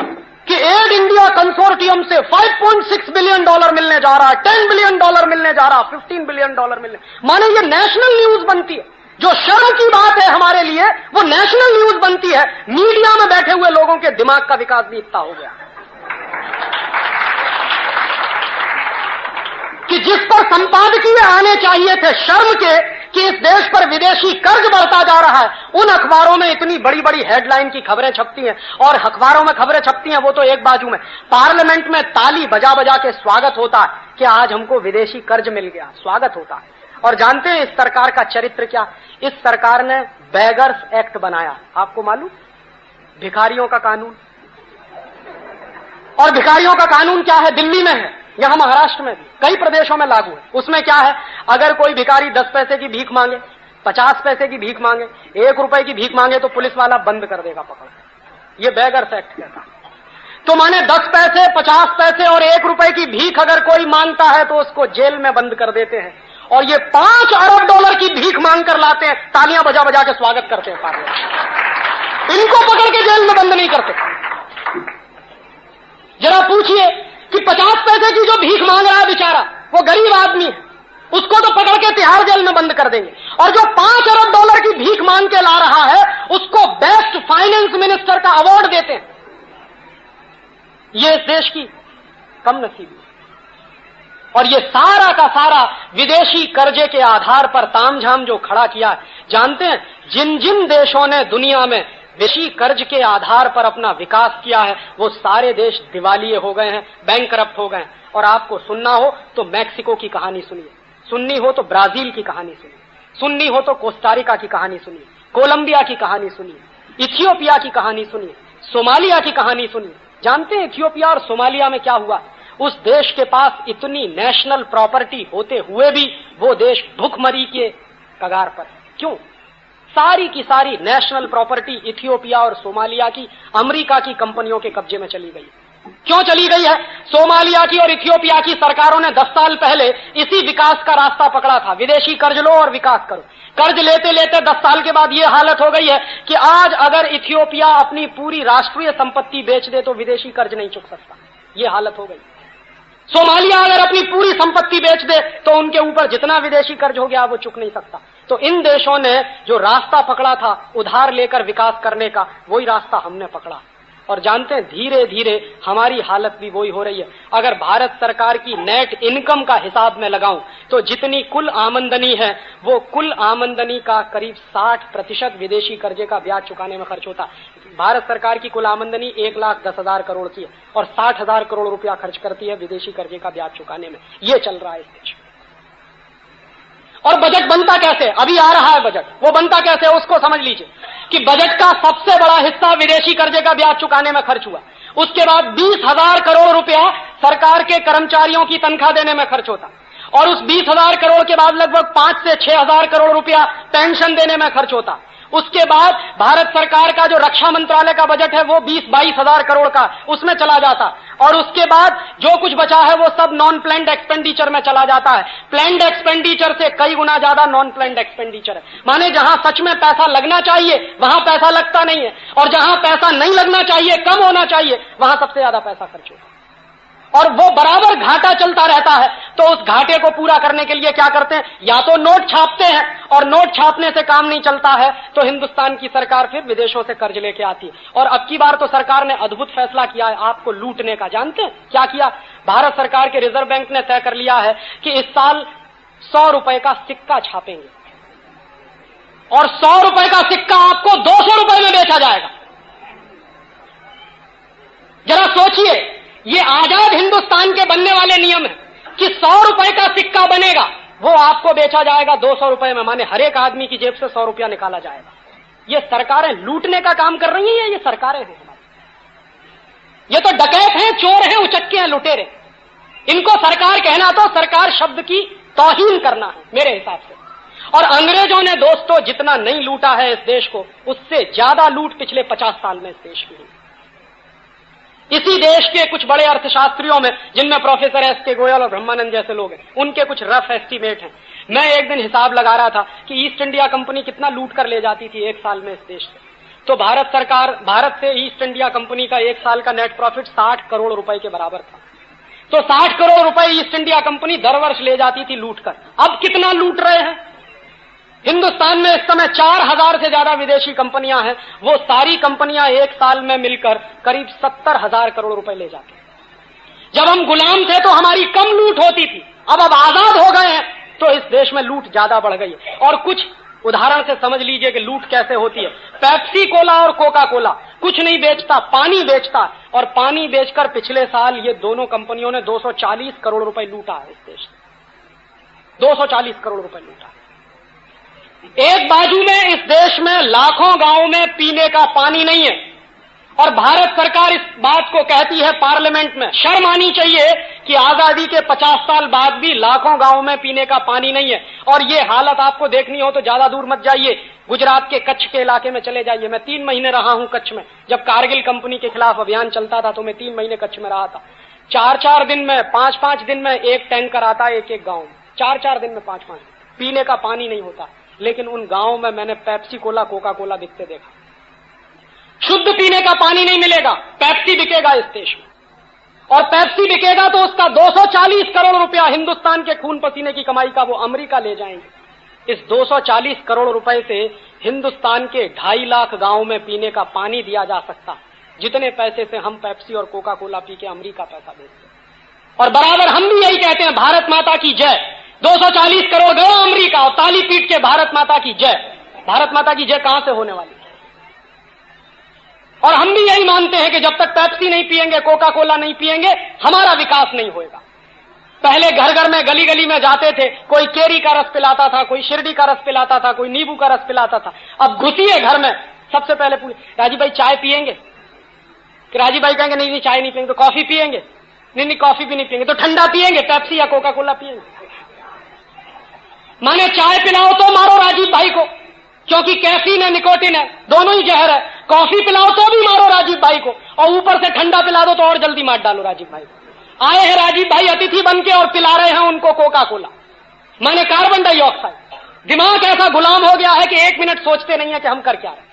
कि एड इंडिया कंसोर्टियम से $5.6 बिलियन मिलने जा रहा है, $10 बिलियन मिलने जा रहा है, $15 बिलियन मिलने। माने ये नेशनल न्यूज बनती है। जो शर्म की बात है हमारे लिए, वो नेशनल न्यूज बनती है। मीडिया में बैठे हुए लोगों के दिमाग का विकास भी इतना हो गया कि जिस पर संपादकीय आने चाहिए थे शर्म के कि इस देश पर विदेशी कर्ज बढ़ता जा रहा है, उन अखबारों में इतनी बड़ी बड़ी हेडलाइन की खबरें छपती हैं। और अखबारों में खबरें छपती हैं वो तो एक बाजू में, पार्लियामेंट में ताली बजा बजा के स्वागत होता है कि आज हमको विदेशी कर्ज मिल गया, स्वागत होता है। और जानते हैं इस सरकार का चरित्र क्या? इस सरकार ने बेगर्स एक्ट बनाया, आपको मालूम? भिखारियों का कानून। और भिखारियों का कानून क्या है? दिल्ली में है, यहां महाराष्ट्र में भी, कई प्रदेशों में लागू है। उसमें क्या है? अगर कोई भिखारी 10 पैसे की भीख मांगे, 50 पैसे की भीख मांगे, 1 रुपए की भीख मांगे तो पुलिस वाला बंद कर देगा पकड़। ये बेगर्स एक्ट कहता है। तो माने 10 पैसे, 50 पैसे और 1 रुपए की भीख अगर कोई मांगता है तो उसको जेल में बंद कर देते हैं। और ये $5 अरब की भीख मांग कर लाते हैं, तालियां बजा बजा के स्वागत करते हैं पार्लियामेंट। इनको पकड़ के जेल में बंद नहीं करते। जरा पूछिए कि 50 पैसे की जो भीख मांग रहा है बेचारा, वो गरीब आदमी है, उसको तो पकड़ के तिहाड़ जेल में बंद कर देंगे। और जो $5 अरब की भीख मांग के ला रहा है उसको बेस्ट फाइनेंस मिनिस्टर का अवार्ड देते हैं। ये इस देश की कम नसीबी। और ये सारा का सारा विदेशी कर्जे के आधार पर तामझाम जो खड़ा किया है, जानते हैं जिन जिन देशों ने दुनिया में विदेशी कर्ज के आधार पर अपना विकास किया है वो सारे देश दिवालिये हो गए हैं, बैंकरप्ट हो गए हैं। और आपको सुनना हो तो मैक्सिको की कहानी सुनिए, सुननी हो तो ब्राजील की कहानी सुनिए, सुननी हो तो कोस्टारिका की कहानी सुनिए, कोलंबिया की कहानी सुनिए, इथियोपिया की कहानी सुनिए, सोमालिया की कहानी सुनिए। जानते हैं इथियोपिया और सोमालिया में क्या हुआ? उस देश के पास इतनी नेशनल प्रॉपर्टी होते हुए भी वो देश भुखमरी के कगार पर। क्यों? सारी की सारी नेशनल प्रॉपर्टी इथियोपिया और सोमालिया की अमेरिका की कंपनियों के कब्जे में चली गई। क्यों चली गई है? सोमालिया की और इथियोपिया की सरकारों ने 10 साल पहले इसी विकास का रास्ता पकड़ा था, विदेशी कर्ज लो और विकास करो। कर्ज लेते लेते 10 साल के बाद यह हालत हो गई है कि आज अगर इथियोपिया अपनी पूरी राष्ट्रीय संपत्ति बेच दे तो विदेशी कर्ज नहीं चुक सकता, यह हालत हो गई। सोमालिया अगर अपनी पूरी संपत्ति बेच दे तो उनके ऊपर जितना विदेशी कर्ज हो गया वो चुक नहीं सकता। तो इन देशों ने जो रास्ता पकड़ा था उधार लेकर विकास करने का, वही रास्ता हमने पकड़ा। और जानते हैं धीरे धीरे हमारी हालत भी वही हो रही है। अगर भारत सरकार की नेट इनकम का हिसाब में लगाऊं तो जितनी कुल आमदनी है वो कुल आमदनी का करीब 60% विदेशी कर्जे का ब्याज चुकाने में खर्च होता है। भारत सरकार की कुल आमदनी 1,10,000 करोड़ की है और 60,000 करोड़ रुपया खर्च करती है विदेशी कर्जे का ब्याज चुकाने में। ये चल रहा है इस देश में। और बजट बनता कैसे? अभी आ रहा है बजट, वो बनता कैसे उसको समझ लीजिए कि बजट का सबसे बड़ा हिस्सा विदेशी कर्जे का ब्याज चुकाने में खर्च हुआ। उसके बाद 20,000 करोड़ रुपया सरकार के कर्मचारियों की तनख्वाह देने में खर्च होता और उस 20,000 करोड़ के बाद लगभग 5 से 6,000 करोड़ रुपया पेंशन देने में खर्च होता। उसके बाद भारत सरकार का जो रक्षा मंत्रालय का बजट है वो 20-22,000 करोड़ का उसमें चला जाता और उसके बाद जो कुछ बचा है वो सब नॉन प्लान्ड एक्सपेंडिचर में चला जाता है। प्लान्ड एक्सपेंडिचर से कई गुना ज्यादा नॉन प्लान्ड एक्सपेंडिचर है, माने जहां सच में पैसा लगना चाहिए वहां पैसा लगता नहीं है और जहां पैसा नहीं लगना चाहिए, कम होना चाहिए, वहां सबसे ज्यादा पैसा खर्च होता है और वो बराबर घाटा चलता रहता है। तो उस घाटे को पूरा करने के लिए क्या करते हैं? या तो नोट छापते हैं और नोट छापने से काम नहीं चलता है तो हिंदुस्तान की सरकार फिर विदेशों से कर्ज लेके आती है। और अब की बार तो सरकार ने अद्भुत फैसला किया है आपको लूटने का। जानते हैं क्या किया? भारत सरकार के रिजर्व बैंक ने तय कर लिया है कि इस साल 100 रुपए का सिक्का छापेंगे और 100 रुपए का सिक्का आपको 200 रुपए में बेचा जाएगा। जरा सोचिए, ये आजाद हिंदुस्तान के बनने वाले नियम है कि 100 रुपए का सिक्का बनेगा, वो आपको बेचा जाएगा 200 रुपए में, माने हर एक आदमी की जेब से 100 रुपया निकाला जाएगा। ये सरकारें लूटने का काम कर रही हैं, ये सरकारें हैं हमारी। ये तो डकैत हैं, चोर हैं, उचक्के हैं, लुटेरे। इनको सरकार कहना तो सरकार शब्द की तौहीन करना है मेरे हिसाब से। और अंग्रेजों ने दोस्तों जितना नहीं लूटा है इस देश को, उससे ज्यादा लूट पिछले 50 साल में इस देश की हुई। इसी देश के कुछ बड़े अर्थशास्त्रियों में, जिनमें प्रोफेसर एस.के. गोयल और ब्रह्मानंद जैसे लोग हैं, उनके कुछ रफ एस्टीमेट हैं। मैं एक दिन हिसाब लगा रहा था कि ईस्ट इंडिया कंपनी कितना लूट कर ले जाती थी एक साल में इस देश से। तो भारत से ईस्ट इंडिया कंपनी का एक साल का नेट प्रॉफिट 60 करोड़ रुपए के बराबर था। तो 60 करोड़ रुपए ईस्ट इंडिया कंपनी दर वर्ष ले जाती थी लूट कर। अब कितना लूट रहे हैं? हिंदुस्तान में इस समय 4,000 से ज्यादा विदेशी कंपनियां हैं। वो सारी कंपनियां एक साल में मिलकर करीब 70,000 करोड़ रुपए ले जाती हैं। जब हम गुलाम थे तो हमारी कम लूट होती थी, अब आजाद हो गए हैं तो इस देश में लूट ज्यादा बढ़ गई है। और कुछ उदाहरण से समझ लीजिए कि लूट कैसे होती है। पेप्सी कोला और कोका कोला कुछ नहीं बेचता, पानी बेचता, और पानी बेचकर पिछले साल ये दोनों कंपनियों ने 240 करोड़ रुपए लूटा है इस देश में। 240 करोड़ रुपए लूटा। एक बाजू में इस देश में लाखों गांवों में पीने का पानी नहीं है और भारत सरकार इस बात को कहती है पार्लियामेंट में। शर्म आनी चाहिए कि आजादी के 50 साल बाद भी लाखों गांवों में पीने का पानी नहीं है। और ये हालत आपको देखनी हो तो ज्यादा दूर मत जाइए, गुजरात के कच्छ के इलाके में चले जाइए। मैं 3 महीने रहा हूं कच्छ में। जब कारगिल कंपनी के खिलाफ अभियान चलता था तो मैं 3 महीने कच्छ में रहा था। 4-4 दिन में, 5-5 दिन में एक टैंकर आता है एक गांव में। 4-4 दिन में 5-5 पीने का पानी नहीं होता। लेकिन उन गांवों में मैंने पेप्सी कोला, कोका कोला बिकते देखा। शुद्ध पीने का पानी नहीं मिलेगा, पेप्सी बिकेगा इस देश में। और पेप्सी बिकेगा तो उसका 240 करोड़ रुपया हिंदुस्तान के खून पसीने की कमाई का वो अमेरिका ले जाएंगे। इस 240 करोड़ रुपए से हिंदुस्तान के 2.5 लाख गांवों में पीने का पानी दिया जा सकता, जितने पैसे से हम पेप्सी और कोका कोला पी के अमेरिका पैसा देते। और बराबर हम भी यही कहते हैं, भारत माता की जय। 240 करोड़ गए अमेरिका और ताली पीट के भारत माता की जय। भारत माता की जय कहां से होने वाली? और हम भी यही मानते हैं कि जब तक पेप्सी नहीं पिएंगे, कोका कोला नहीं पिएंगे, हमारा विकास नहीं होगा। पहले घर घर में, गली गली में जाते थे, कोई केरी का रस पिलाता था, कोई शिरडी का रस पिलाता था, कोई नींबू का रस पिलाता था। अब घुसिए घर में, सबसे पहले पूछे, राजीव भाई चाय पिएंगे? कि राजीव भाई कहेंगे नहीं चाय नहीं पिएंगे। तो कॉफी पिएंगे? नहीं कॉफी भी नहीं पिएंगे। तो ठंडा पिएंगे, पेप्सी या कोका कोला पिएंगे? माने चाय पिलाओ तो मारो राजीव भाई को, क्योंकि कैफीन है, निकोटिन है, दोनों ही जहर है। कॉफी पिलाओ तो भी मारो राजीव भाई को, और ऊपर से ठंडा पिला दो तो और जल्दी मार डालो राजीव भाई को। आए हैं राजीव भाई अतिथि बनके और पिला रहे हैं उनको कोका कोला, माने कार्बन डाइऑक्साइड। दिमाग ऐसा गुलाम हो गया है कि 1 मिनट सोचते नहीं है कि हम कर क्या रहे हैं।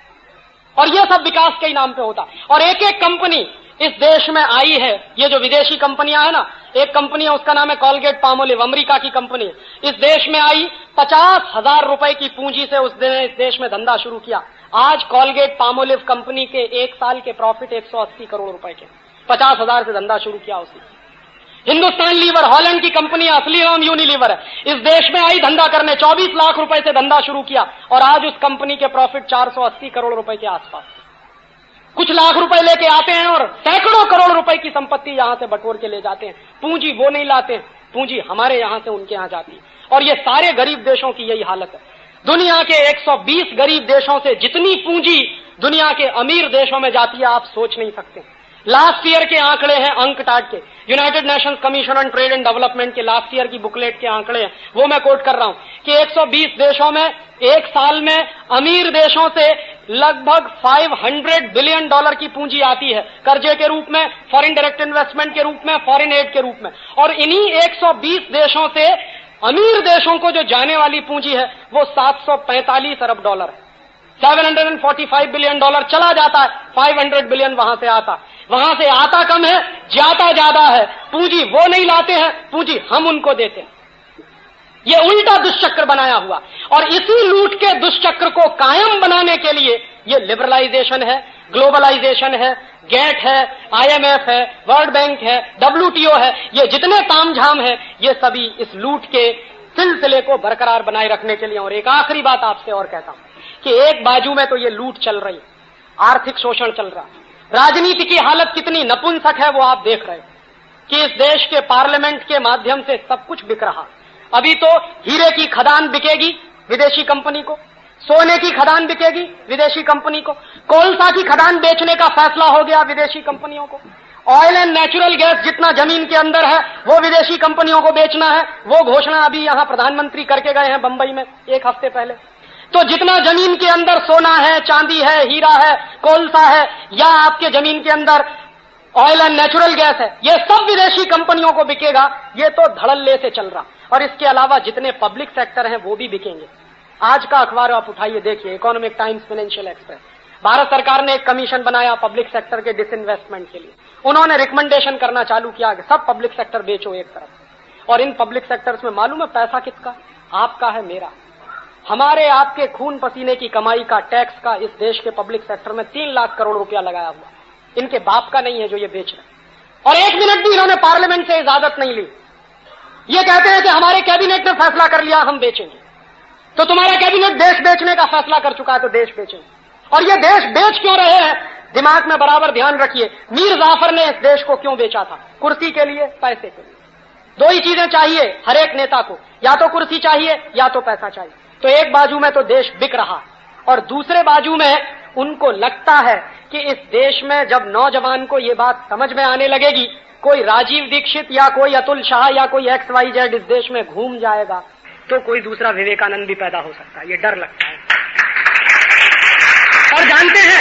और यह सब विकास के ही नाम पे होता। और एक एक कंपनी इस देश में आई है, ये जो विदेशी कंपनियां है ना, एक कंपनी है उसका नाम है कॉलगेट पामोलिव, अमेरिका की कंपनी है। इस देश में आई, 50,000 रुपए की पूंजी से उसने इस देश में धंधा शुरू किया। आज कॉलगेट पामोलिव कंपनी के एक साल के प्रॉफिट 180 करोड़ रुपए के, 50,000 से धंधा शुरू किया उसने। हिंदुस्तान लीवर हॉलैंड की कंपनी, असली नाम यूनिलीवर है, इस देश में आई धंधा करने, 24 लाख रुपए से धंधा शुरू किया और आज उस कंपनी के प्रॉफिट 480 करोड़ रुपए के आसपास। कुछ लाख रुपए लेके आते हैं और सैकड़ों करोड़ रुपए की संपत्ति यहां से बटोर के ले जाते हैं। पूंजी वो नहीं लाते हैं, पूंजी हमारे यहां से उनके यहां जाती है। और ये सारे गरीब देशों की यही हालत है। दुनिया के 120 गरीब देशों से जितनी पूंजी दुनिया के अमीर देशों में जाती है, आप सोच नहीं सकते। लास्ट ईयर के आंकड़े हैं अंकटाड के, United Nations commission on trade and development के लास्ट ईयर की बुकलेट के आंकड़े हैं, वो मैं कोट कर रहा हूं कि 120 देशों में एक साल में अमीर देशों से लगभग $500 बिलियन की पूंजी आती है, कर्जे के रूप में, फॉरेन डायरेक्ट इन्वेस्टमेंट के रूप में, फॉरेन एड के रूप में। और इन्हीं 120 देशों से अमीर देशों को जो जाने वाली पूंजी है वो $745 अरब है। $745 बिलियन चला जाता है, 500 बिलियन वहां से आता। वहां से आता कम है, जाता ज्यादा है। पूंजी वो नहीं लाते हैं, पूंजी हम उनको देते हैं। ये उल्टा दुष्चक्र बनाया हुआ, और इसी लूट के दुष्चक्र को कायम बनाने के लिए ये लिबरलाइजेशन है, ग्लोबलाइजेशन है, गेट है, IMF है, वर्ल्ड बैंक है, WTO है, ये जितने तामझाम है ये सभी इस लूट के सिलसिले को बरकरार बनाए रखने के लिए। और एक आखिरी बात आपसे और कहता हूं कि एक बाजू में तो ये लूट चल रही, आर्थिक शोषण चल रहा, राजनीति की हालत कितनी नपुंसक है वो आप देख रहे हैं कि इस देश के पार्लियामेंट के माध्यम से सब कुछ बिक रहा। अभी तो हीरे की खदान बिकेगी विदेशी कंपनी को, सोने की खदान बिकेगी विदेशी कंपनी को, कोलसा की खदान बेचने का फैसला हो गया विदेशी कंपनियों को, ऑयल एंड नेचुरल गैस जितना जमीन के अंदर है वो विदेशी कंपनियों को बेचना है। वो घोषणा अभी यहां प्रधानमंत्री करके गए हैं बंबई में एक हफ्ते पहले। तो जितना जमीन के अंदर सोना है, चांदी है, हीरा है, कोलसा है, या आपके जमीन के अंदर ऑयल एंड नेचुरल गैस है, ये सब विदेशी कंपनियों को बिकेगा। ये तो धड़ल्ले से चल रहा। और इसके अलावा जितने पब्लिक सेक्टर हैं वो भी बिकेंगे। आज का अखबार आप उठाइए देखिए, economic times, financial express, Bharat सरकार ने एक कमीशन बनाया पब्लिक सेक्टर के डिसइन्वेस्टमेंट के लिए। उन्होंने रिकमेंडेशन करना चालू किया कि सब पब्लिक सेक्टर बेचो एक तरफ। और इन पब्लिक सेक्टर्स में मालूम है पैसा किसका? आपका है, मेरा, हमारे आपके खून पसीने की कमाई का, टैक्स का इस देश के पब्लिक सेक्टर में 3 लाख करोड़ रुपया लगाया हुआ। इनके बाप का नहीं है जो ये बेच रहे। और एक मिनट भी इन्होंने पार्लियामेंट से इजाजत नहीं ली। ये कहते हैं कि हमारे कैबिनेट ने फैसला कर लिया हम बेचेंगे। तो तुम्हारा कैबिनेट देश बेचने का फैसला कर चुका है तो देश बेचेंगे। और ये देश बेच क्यों रहे हैं, दिमाग में बराबर ध्यान रखिए। मीर जाफर ने इस देश को क्यों बेचा था? कुर्सी के लिए, पैसे के लिए। दो ही चीजें चाहिए हर एक नेता को, या तो कुर्सी चाहिए या तो पैसा चाहिए। तो एक बाजू में तो देश बिक रहा और दूसरे बाजू में उनको लगता है कि इस देश में जब नौजवान को ये बात समझ में आने लगेगी, कोई राजीव दीक्षित या कोई अतुल शाह या कोई XYZ इस देश में घूम जाएगा तो कोई दूसरा विवेकानंद भी पैदा हो सकता है। ये डर लगता है। और जानते हैं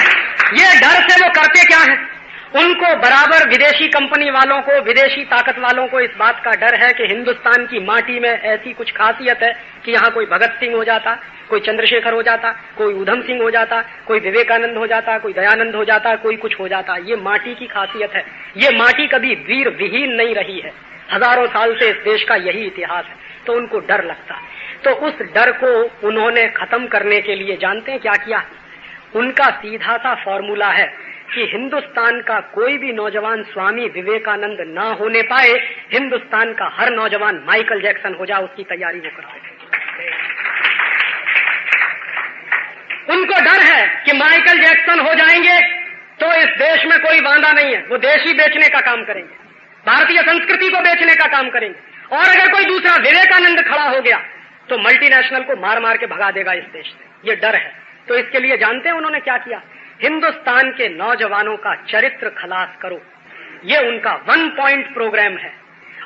ये डर से वो करते क्या है? उनको बराबर विदेशी कंपनी वालों को, विदेशी ताकत वालों को इस बात का डर है कि हिंदुस्तान की माटी में ऐसी कुछ खासियत है कि यहां कोई भगत सिंह हो जाता, कोई चंद्रशेखर हो जाता, कोई उधम सिंह हो जाता, कोई विवेकानंद हो जाता, कोई दयानंद हो जाता, कोई कुछ हो जाता। ये माटी की खासियत है। ये माटी कभी वीर विहीन नहीं रही है। हजारों साल से इस देश का यही इतिहास है। तो उनको डर लगता। तो उस डर को उन्होंने खत्म करने के लिए जानते हैं क्या किया? उनका सीधा सा फॉर्मूला है कि हिंदुस्तान का कोई भी नौजवान स्वामी विवेकानंद ना होने पाए, हिंदुस्तान का हर नौजवान माइकल जैक्सन हो जाए, उसकी तैयारी वो कर रहे। उनको डर है कि माइकल जैक्सन हो जाएंगे तो इस देश में कोई वांदा नहीं है, वो देश ही बेचने का काम करेंगे, भारतीय संस्कृति को बेचने का काम करेंगे। और अगर कोई दूसरा विवेकानंद खड़ा हो गया तो मल्टीनेशनल को मार मार के भगा देगा इस देश से। ये डर है। तो इसके लिए जानते हैं उन्होंने क्या किया? हिंदुस्तान के नौजवानों का चरित्र खलास करो, ये उनका 1 पॉइंट प्रोग्राम है।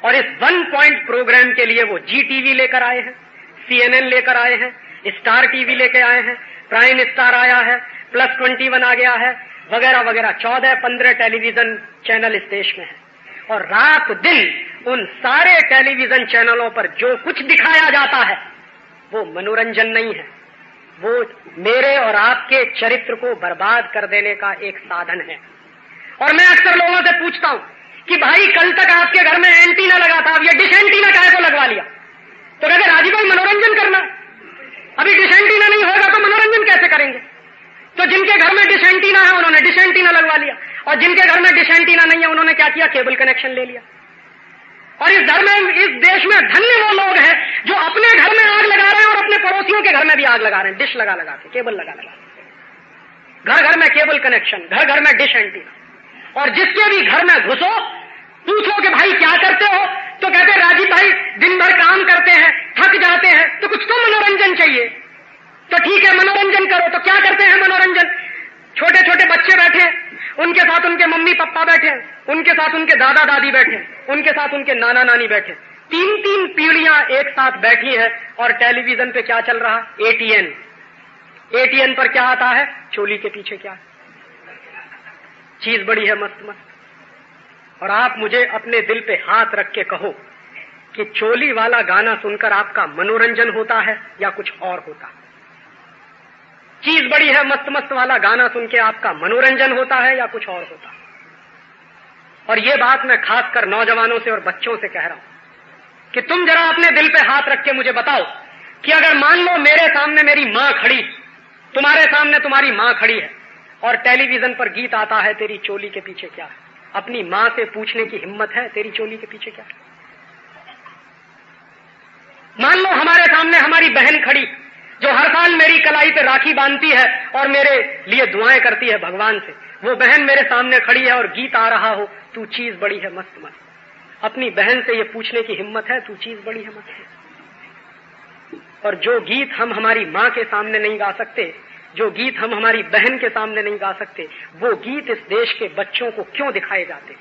और इस 1 पॉइंट प्रोग्राम के लिए वो GTV लेकर आए हैं, CNN लेकर आए हैं, स्टार टीवी लेकर आए हैं, प्राइम स्टार आया है, प्लस 21 आ गया है, वगैरह वगैरह 14-15 टेलीविजन चैनल इस देश में है। और रात दिन उन सारे टेलीविजन चैनलों पर जो कुछ दिखाया जाता है वो मनोरंजन नहीं है, वो मेरे और आपके चरित्र को बर्बाद कर देने का एक साधन है। और मैं अक्सर लोगों से पूछता हूं कि भाई कल तक आपके घर में एंटीना लगा था, अब ये डिश एंटीना काहे को लगवा लिया? तो कहते राजी भाई मनोरंजन करना, अभी डिश एंटीना नहीं होगा तो मनोरंजन कैसे करेंगे? तो जिनके घर में डिश एंटीना है उन्होंने डिश एंटीना लगवा लिया, और जिनके घर में डिश एंटीना नहीं है उन्होंने क्या किया, केबल कनेक्शन ले लिया। और इस देश में धन्य वो लोग हैं जो अपने घर में आग लगा रहे हैं और अपने पड़ोसियों के घर में भी आग लगा रहे हैं, डिश लगा लगा के, केबल लगा लगा के। घर घर में केबल कनेक्शन, घर घर में डिश एंटीना। और जिसके भी घर में घुसो, पूछो कि भाई क्या करते हो, तो कहते हैं राजीव भाई दिन भर काम करते हैं, थक जाते हैं, तो कुछ तो मनोरंजन चाहिए। तो ठीक है मनोरंजन करो। तो क्या करते हैं मनोरंजन? छोटे छोटे बच्चे बैठे, उनके साथ उनके मम्मी पापा बैठे, उनके साथ उनके दादा दादी बैठे, उनके साथ उनके नाना नानी बैठे, 3-3 पीढ़ियां एक साथ बैठी है। और टेलीविजन पे क्या चल रहा? एटीएन। एटीएन पर क्या आता है? चोली के पीछे क्या? चीज बड़ी है मस्त मस्त। और आप मुझे अपने दिल पे हाथ रख के कहो कि चोली वाला गाना सुनकर आपका मनोरंजन होता है या कुछ और होता है? चीज बड़ी है मस्त मस्त वाला गाना सुन के आपका मनोरंजन होता है या कुछ और होता है? और ये बात मैं खासकर नौजवानों से और बच्चों से कह रहा हूं कि तुम जरा अपने दिल पे हाथ रख के मुझे बताओ कि अगर मान लो मेरे सामने मेरी मां खड़ी, तुम्हारे सामने तुम्हारी मां खड़ी है, और टेलीविजन पर गीत आता है तेरी चोली के पीछे क्या है, अपनी मां से पूछने की हिम्मत है तेरी चोली के पीछे क्या है? मान लो हमारे सामने हमारी बहन खड़ी जो हर साल मेरी कलाई पे राखी बांधती है और मेरे लिए दुआएं करती है भगवान से, वो बहन मेरे सामने खड़ी है और गीत आ रहा हो, तू चीज बड़ी है मस्त मस्त। अपनी बहन से ये पूछने की हिम्मत है, तू चीज बड़ी है मस्त। और जो गीत हम हमारी मां के सामने नहीं गा सकते, जो गीत हम हमारी बहन के सामने नहीं गा सकते, वो गीत इस देश के बच्चों को क्यों दिखाए जाते?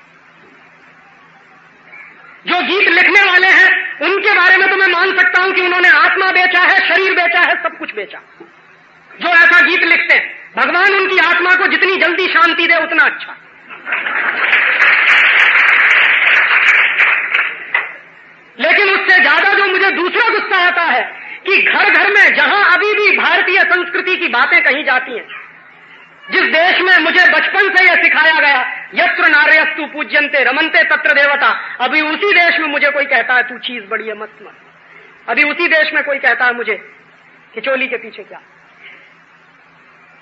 जो गीत लिखने वाले हैं उनके बारे में तो मैं मान सकता हूं कि उन्होंने आत्मा बेचा है, शरीर बेचा है, सब कुछ बेचा। जो ऐसा गीत लिखते हैं, भगवान उनकी आत्मा को जितनी जल्दी शांति दे उतना अच्छा। लेकिन उससे ज्यादा जो मुझे दूसरा गुस्सा आता है कि घर घर में जहां अभी भी भारतीय संस्कृति की बातें कही जाती हैं, जिस देश में मुझे बचपन से यह सिखाया गया यत्र नार्यस्तु पूज्यन्ते रमन्ते तत्र देवता, अभी उसी देश में मुझे कोई कहता है तू चीज बड़ी है मस्त मस्त। अभी उसी देश में कोई कहता है मुझे कि चोली के पीछे क्या।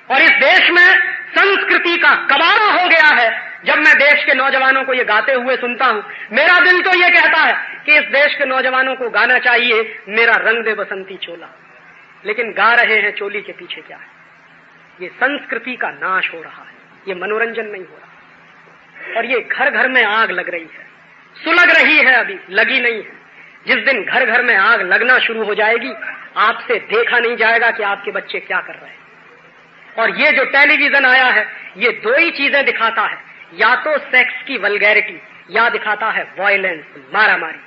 और इस देश में संस्कृति का कबाड़ा हो गया है। जब मैं देश के नौजवानों को ये गाते हुए सुनता हूं, मेरा दिल तो ये कहता है कि इस देश के नौजवानों को गाना चाहिए मेरा रंग दे बसंती चोला, लेकिन गा रहे हैं चोली के पीछे क्या है। ये संस्कृति का नाश हो रहा है, ये मनोरंजन नहीं हो रहा। और ये घर घर में आग लग रही है, सुलग रही है, अभी लगी नहीं है। जिस दिन घर घर में आग लगना शुरू हो जाएगी, आपसे देखा नहीं जाएगा कि आपके बच्चे क्या कर रहे हैं। और ये जो टेलीविजन आया है, ये दो ही चीजें दिखाता है, या तो सेक्स की वल्गैरिटी, या दिखाता है वायलेंस, मारामारी।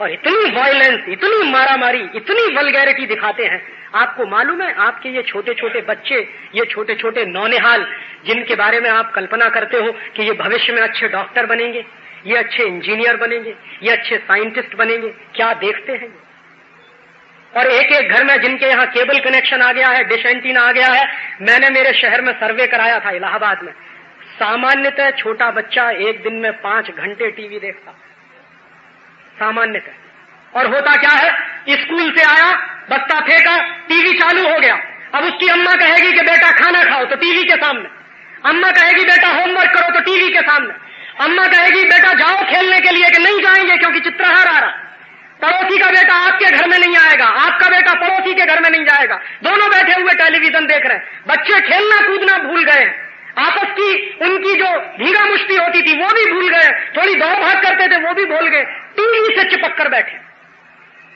और इतनी वायलेंस, इतनी मारामारी, इतनी वल्गैरिटी दिखाते हैं। आपको मालूम है, आपके ये छोटे छोटे बच्चे, ये छोटे छोटे नौनिहाल, जिनके बारे में आप कल्पना करते हो कि ये भविष्य में अच्छे डॉक्टर बनेंगे, ये अच्छे इंजीनियर बनेंगे, ये अच्छे साइंटिस्ट बनेंगे, क्या देखते हैं। और एक एक घर में जिनके यहाँ केबल कनेक्शन आ गया है, डिश एंटीना आ गया है। मैंने मेरे शहर में सर्वे कराया था, इलाहाबाद में। सामान्यतः छोटा बच्चा एक दिन में 5 घंटे टीवी देखता, सामान्यतः। और होता क्या है, स्कूल से आया, बस्ता फेंका, टीवी चालू हो गया। अब उसकी अम्मा कहेगी कि बेटा खाना खाओ, तो टीवी के सामने। अम्मा कहेगी बेटा होमवर्क करो, तो टीवी के सामने। अम्मा कहेगी बेटा जाओ खेलने के लिए, कि नहीं जाएंगे क्योंकि चित्रहार आ रहा। पड़ोसी का बेटा आपके घर में नहीं आएगा, आपका बेटा पड़ोसी के घर में नहीं जाएगा। दोनों बैठे हुए टेलीविजन देख रहे हैं। बच्चे खेलना कूदना भूल गए, आपस की उनकी जो भीगा मुश्ती होती थी वो भी भूल गए, थोड़ी दौड़ भाग करते थे वो भी भूल गए, टीवी से चिपक कर बैठे।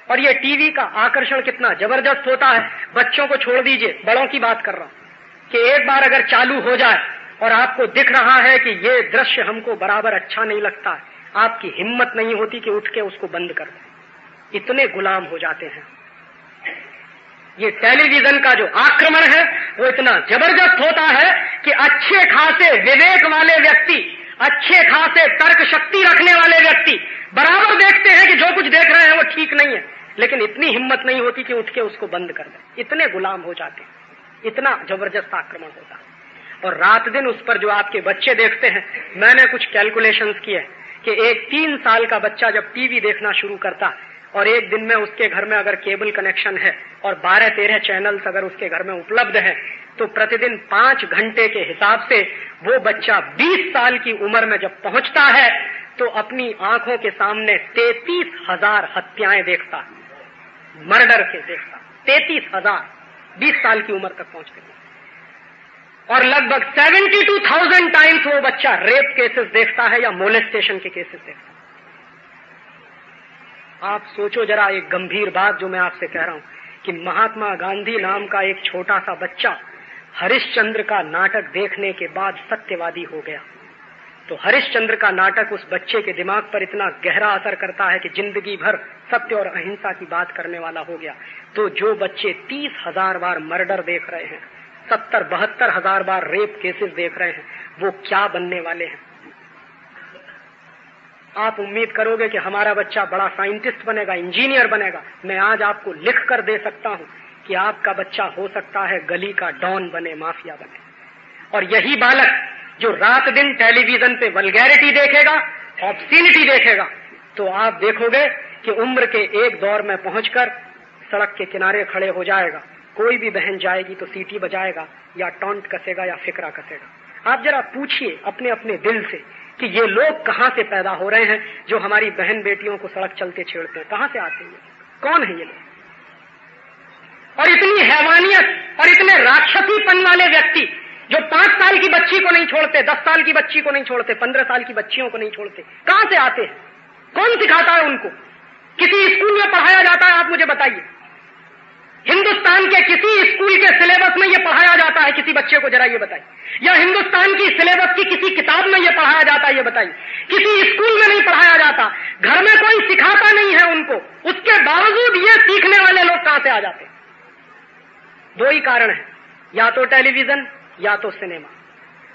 और ये टीवी का आकर्षण कितना जबरदस्त होता है। बच्चों को छोड़ दीजिए, बड़ों की बात कर रहा हूं कि एक बार अगर चालू हो जाए और आपको दिख रहा है कि ये दृश्य हमको बराबर अच्छा नहीं लगता है, आपकी हिम्मत नहीं होती कि उठ के उसको बंद कर दें। इतने गुलाम हो जाते हैं। ये टेलीविजन का जो आक्रमण है वो इतना जबरदस्त होता है कि अच्छे खासे विवेक वाले व्यक्ति, अच्छे खासे तर्क शक्ति रखने वाले व्यक्ति बराबर देखते हैं कि जो कुछ देख रहे हैं वो ठीक नहीं है, लेकिन इतनी हिम्मत नहीं होती कि उठ के उसको बंद कर दें। इतने गुलाम हो जाते हैं, इतना जबरदस्त आक्रमण होता है। और रात दिन उस पर जो आपके बच्चे देखते हैं, मैंने कुछ कैलकुलेशंस किए कि एक 3 साल का बच्चा जब टीवी देखना शुरू करता और एक दिन में उसके घर में अगर केबल कनेक्शन है और 12-13 चैनल्स अगर उसके घर में उपलब्ध है, तो प्रतिदिन 5 घंटे के हिसाब से वो बच्चा 20 साल की उम्र में जब पहुंचता है तो अपनी आंखों के सामने 33,000 हत्याएं देखता है, मर्डर के देखता, 33,000 20 साल की उम्र तक पहुंचते। और लगभग 72,000 टाइम्स वो बच्चा रेप केसेस देखता है या मोलेस्टेशन के केसेस देखता है। आप सोचो जरा एक गंभीर बात जो मैं आपसे कह रहा हूं कि महात्मा गांधी नाम का एक छोटा सा बच्चा हरिश्चंद्र का नाटक देखने के बाद सत्यवादी हो गया, तो हरिश्चंद्र का नाटक उस बच्चे के दिमाग पर इतना गहरा असर करता है कि जिंदगी भर सत्य और अहिंसा की बात करने वाला हो गया। तो जो बच्चे 30,000 बार मर्डर देख रहे हैं, 70-72,000 बार रेप केसेस देख रहे हैं, वो क्या बनने वाले हैं? आप उम्मीद करोगे कि हमारा बच्चा बड़ा साइंटिस्ट बनेगा, इंजीनियर बनेगा। मैं आज आपको लिख कर दे सकता हूं कि आपका बच्चा हो सकता है गली का डॉन बने, माफिया बने। और यही बालक जो रात दिन टेलीविजन पे वल्गैरिटी देखेगा, ऑब्स्सीनिटी देखेगा, तो आप देखोगे कि उम्र के एक दौर में पहुंचकर सड़क के किनारे खड़े हो जाएगा। कोई भी बहन जाएगी तो सीटी बजाएगा या टॉन्ट कसेगा या फिकरा कसेगा। आप जरा पूछिए अपने अपने दिल से कि ये लोग कहां से पैदा हो रहे हैं जो हमारी बहन बेटियों को सड़क चलते छेड़ते हैं? कहां से आते हैं? कौन है ये लोग? और इतनी हैवानियत और इतने राक्षसीपन वाले व्यक्ति जो 5 साल की बच्ची को नहीं छोड़ते, 10 साल की बच्ची को नहीं छोड़ते, 15 साल की बच्चियों को नहीं छोड़ते, कहां से आते हैं? कौन सिखाता है उनको? किसी स्कूल में पढ़ाया जाता है? आप मुझे बताइए, हिंदुस्तान के किसी स्कूल के सिलेबस में यह पढ़ाया जाता है? किसी बच्चे को जरा ये बताइए। या हिंदुस्तान की सिलेबस की किसी किताब में यह पढ़ाया जाता है? ये बताइए। किसी स्कूल में नहीं पढ़ाया जाता, घर में कोई सिखाता नहीं है उनको, उसके बावजूद ये सीखने वाले लोग कहां से आ जाते हैं? 2 ही कारण है, या तो टेलीविजन या तो सिनेमा।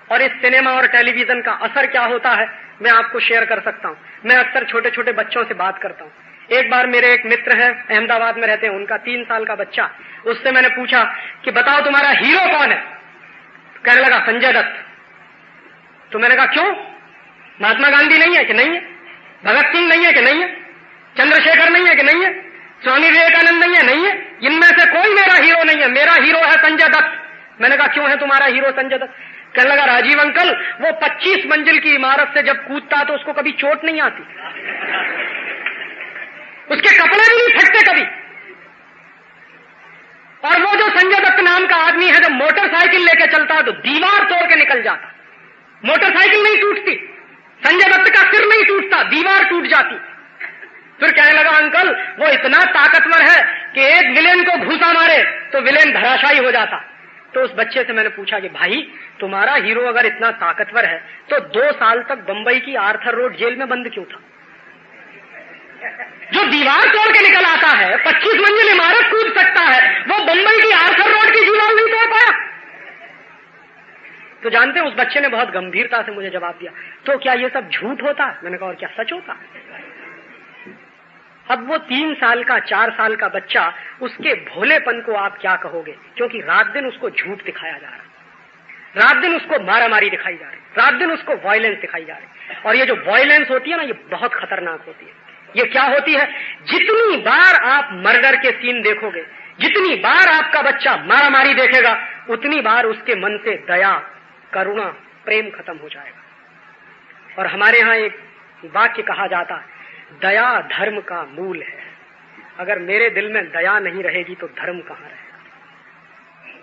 और इस सिनेमा और टेलीविजन का असर क्या होता है मैं आपको शेयर कर सकता हूं। मैं अक्सर छोटे छोटे बच्चों से बात करता हूं। एक बार मेरे एक मित्र हैं, अहमदाबाद में रहते हैं, उनका 3 साल का बच्चा, उससे मैंने पूछा कि बताओ तुम्हारा हीरो कौन है? कहने लगा संजय दत्त। तो मैंने कहा क्यों? महात्मा गांधी नहीं है कि नहीं है? भगत सिंह नहीं है कि नहीं है? चंद्रशेखर नहीं है कि नहीं है? स्वामी विवेकानंद नहीं है? नहीं है। इनमें से कोई मेरा हीरो नहीं है, मेरा हीरो है संजय दत्त। मैंने कहा क्यों है तुम्हारा हीरो संजय दत्त? कहने लगा राजीव अंकल, वो 25 मंजिल की इमारत से जब कूदता तो उसको कभी चोट नहीं आती, उसके कपड़े भी नहीं फटते कभी। और वो जो संजय दत्त नाम का आदमी है, जब मोटरसाइकिल लेके चलता है तो दीवार तोड़ के निकल जाता। मोटरसाइकिल नहीं टूटती, संजय दत्त का सिर नहीं टूटता, दीवार टूट जाती। फिर कहने लगा अंकल, वो इतना ताकतवर है कि एक विलेन को घूसा मारे तो विलेन धराशायी हो जाता। तो उस बच्चे से मैंने पूछा कि भाई तुम्हारा हीरो अगर इतना ताकतवर है तो 2 साल तक बंबई की आर्थर रोड जेल में बंद क्यों था? जो दीवार तोड़ के निकल आता है, 25 मंजिल इमारत कूद सकता है, वो बंबई की आर्थर रोड की दीवार नहीं तोड़ पाया। तो जानते हैं उस बच्चे ने बहुत गंभीरता से मुझे जवाब दिया, तो क्या ये सब झूठ होता है? मैंने कहा और क्या सच होता है? अब वो 3 साल का 4 साल का बच्चा, उसके भोलेपन को आप क्या कहोगे? क्योंकि रात दिन उसको झूठ दिखाया जा रहा है, रात दिन उसको मारामारी दिखाई जा रही, रात दिन उसको वायलेंस दिखाई जा रही। और ये जो वायलेंस होती है ना, ये बहुत खतरनाक होती है। ये क्या होती है? जितनी बार आप मर्डर के सीन देखोगे, जितनी बार आपका बच्चा मारामारी देखेगा, उतनी बार उसके मन से दया, करुणा, प्रेम खत्म हो जाएगा। और हमारे यहाँ एक वाक्य कहा जाता है, दया धर्म का मूल है। अगर मेरे दिल में दया नहीं रहेगी तो धर्म कहां रहेगा?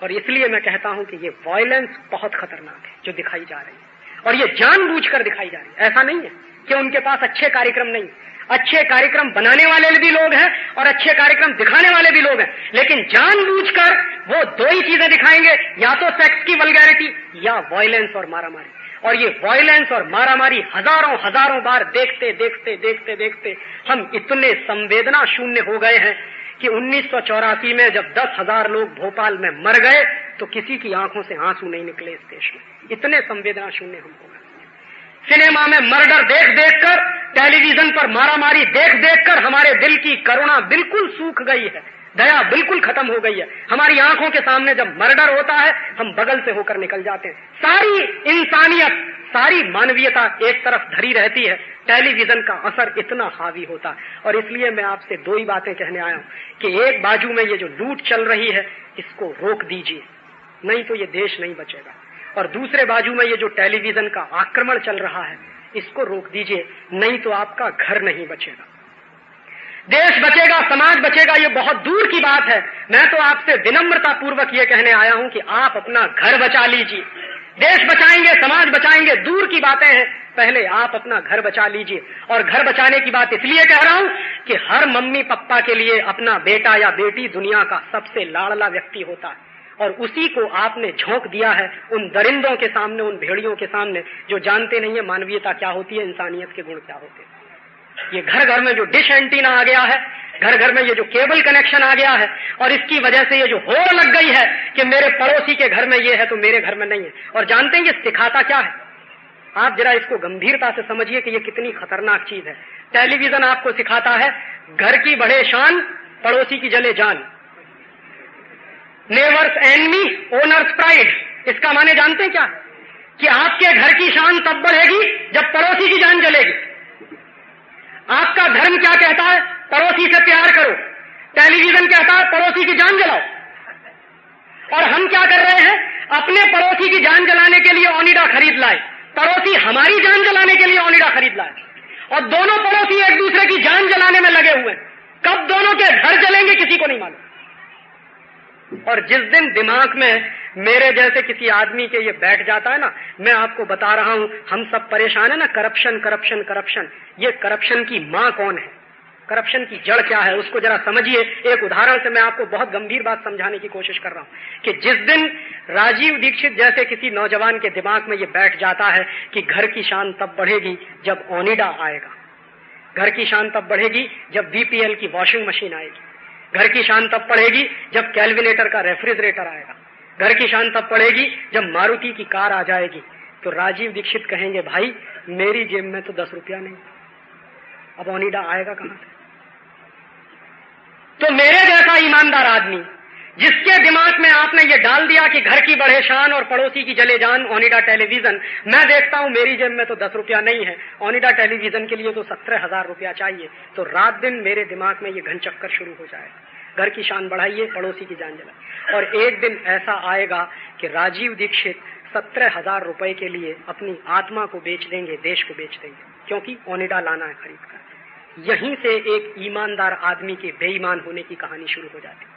और इसलिए मैं कहता हूं कि ये वायलेंस बहुत खतरनाक है जो दिखाई जा रही है, और ये जानबूझकर दिखाई जा रही है। ऐसा नहीं है कि उनके पास अच्छे कार्यक्रम नहीं, अच्छे कार्यक्रम बनाने वाले भी लोग हैं और अच्छे कार्यक्रम दिखाने वाले भी लोग हैं, लेकिन जानबूझकर वो 2 ही चीजें दिखाएंगे, या तो सेक्स की वल्गैरिटी या वायलेंस और मारामारी। और ये वायलेंस और मारामारी हजारों बार देखते देखते देखते देखते हम इतने संवेदना शून्य हो गए हैं कि 1984 में जब 10,000 लोग भोपाल में मर गए तो किसी की आंखों से आंसू नहीं निकले इस देश में। इतने संवेदना शून्य हम हो गए। सिनेमा में मर्डर देख देख कर, टेलीविजन पर मारामारी देख देख कर हमारे दिल की करुणा बिल्कुल सूख गई है, दया बिल्कुल खत्म हो गई है। हमारी आंखों के सामने जब मर्डर होता है हम बगल से होकर निकल जाते हैं। सारी इंसानियत, सारी मानवीयता एक तरफ धरी रहती है, टेलीविजन का असर इतना हावी होता है। और इसलिए मैं आपसे 2 ही बातें कहने आया हूं कि एक बाजू में ये जो लूट चल रही है इसको रोक दीजिए, नहीं तो ये देश नहीं बचेगा। और दूसरे बाजू में ये जो टेलीविजन का आक्रमण चल रहा है, इसको रोक दीजिए, नहीं तो आपका घर नहीं बचेगा। देश बचेगा, समाज बचेगा, ये बहुत दूर की बात है। मैं तो आपसे विनम्रता पूर्वक ये कहने आया हूं कि आप अपना घर बचा लीजिए। देश बचाएंगे, समाज बचाएंगे, दूर की बातें हैं, पहले आप अपना घर बचा लीजिए। और घर बचाने की बात इसलिए कह रहा हूं कि हर मम्मी पापा के लिए अपना बेटा या बेटी दुनिया का सबसे लाडला व्यक्ति होता है, और उसी को आपने झोंक दिया है उन दरिंदों के सामने, उन भेड़ियों के सामने, जो जानते नहीं है मानवीयता क्या होती है, इंसानियत के गुण क्या होते हैं। ये घर घर में जो डिश एंटीना आ गया है, घर घर में ये जो केबल कनेक्शन आ गया है, और इसकी वजह से ये जो होड़ लग गई है कि मेरे पड़ोसी के घर में ये है तो मेरे घर में नहीं है। और जानते हैं ये सिखाता क्या है? आप जरा इसको गंभीरता से समझिए कि ये कितनी खतरनाक चीज है। टेलीविजन आपको सिखाता है घर की बढ़े शान, पड़ोसी की जले जान। नेवर्स एनमी, ओनर्स प्राइड। इसका माने जानते हैं क्या? कि आपके घर की शान तब बढ़ेगी जब पड़ोसी की जान जलेगी। आपका धर्म क्या कहता है? पड़ोसी से प्यार करो। टेलीविजन कहता है पड़ोसी की जान जलाओ। और हम क्या कर रहे हैं? अपने पड़ोसी की जान जलाने के लिए ओनिडा खरीद लाए, पड़ोसी हमारी जान जलाने के लिए ओनिडा खरीद लाए, और दोनों पड़ोसी एक दूसरे की जान जलाने में लगे हुए हैं। कब दोनों के घर जलेंगे किसी को नहीं मालूम। और जिस दिन दिमाग में मेरे जैसे किसी आदमी के ये बैठ जाता है ना, मैं आपको बता रहा हूं, हम सब परेशान है ना, करप्शन करप्शन करप्शन। ये करप्शन की मां कौन है? करप्शन की जड़ क्या है? उसको जरा समझिए। एक उदाहरण से मैं आपको बहुत गंभीर बात समझाने की कोशिश कर रहा हूं कि जिस दिन राजीव दीक्षित जैसे किसी नौजवान के दिमाग में ये बैठ जाता है कि घर की शान तब बढ़ेगी जब ओनिडा आएगा, घर की शान तब बढ़ेगी जब बीपीएल की वॉशिंग मशीन आएगी, घर की शान तब बढ़ेगी जब कैलकुलेटर का रेफ्रिजरेटर आएगा, घर की शान तब बढ़ेगी जब मारुति की कार आ जाएगी, तो राजीव दीक्षित कहेंगे भाई मेरी जेब में तो 10 रुपया नहीं, अब ओनिडा आएगा कहां से? तो मेरे जैसा ईमानदार आदमी जिसके दिमाग में आपने ये डाल दिया कि घर की बढ़े शान और पड़ोसी की जले जान, ओनिडा टेलीविजन, मैं देखता हूं मेरी जेब में तो 10 रुपया नहीं है, ओनिडा टेलीविजन के लिए तो 17,000 रुपया चाहिए, तो रात दिन मेरे दिमाग में ये घन चक्कर शुरू हो जाएगा। घर की शान बढ़ाइए, पड़ोसी की जान जलाइए। और एक दिन ऐसा आएगा कि राजीव दीक्षित 17,000 रुपए के लिए अपनी आत्मा को बेच देंगे, देश को बेच देंगे, क्योंकि ओनिडा लाना है खरीद कर। यहीं से एक ईमानदार आदमी के बेईमान होने की कहानी शुरू हो जाती है।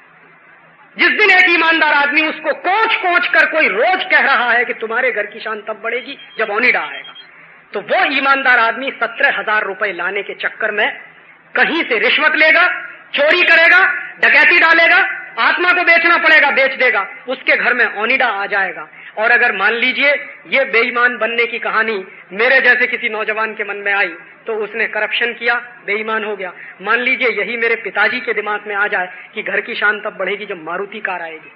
जिस दिन एक ईमानदार आदमी उसको कोच कोच कर कोई रोज कह रहा है कि तुम्हारे घर की शान तब बढ़ेगी जब ओनिडा आएगा, तो वो ईमानदार आदमी 17,000 रुपए लाने के चक्कर में कहीं से रिश्वत लेगा, चोरी करेगा, डकैती डालेगा, आत्मा को बेचना पड़ेगा, बेच देगा, उसके घर में ओनिडा आ जाएगा। और अगर मान लीजिए ये बेईमान बनने की कहानी मेरे जैसे किसी नौजवान के मन में आई तो उसने करप्शन किया, बेईमान हो गया। मान लीजिए यही मेरे पिताजी के दिमाग में आ जाए कि घर की शान तब बढ़ेगी जब मारुति कार आएगी,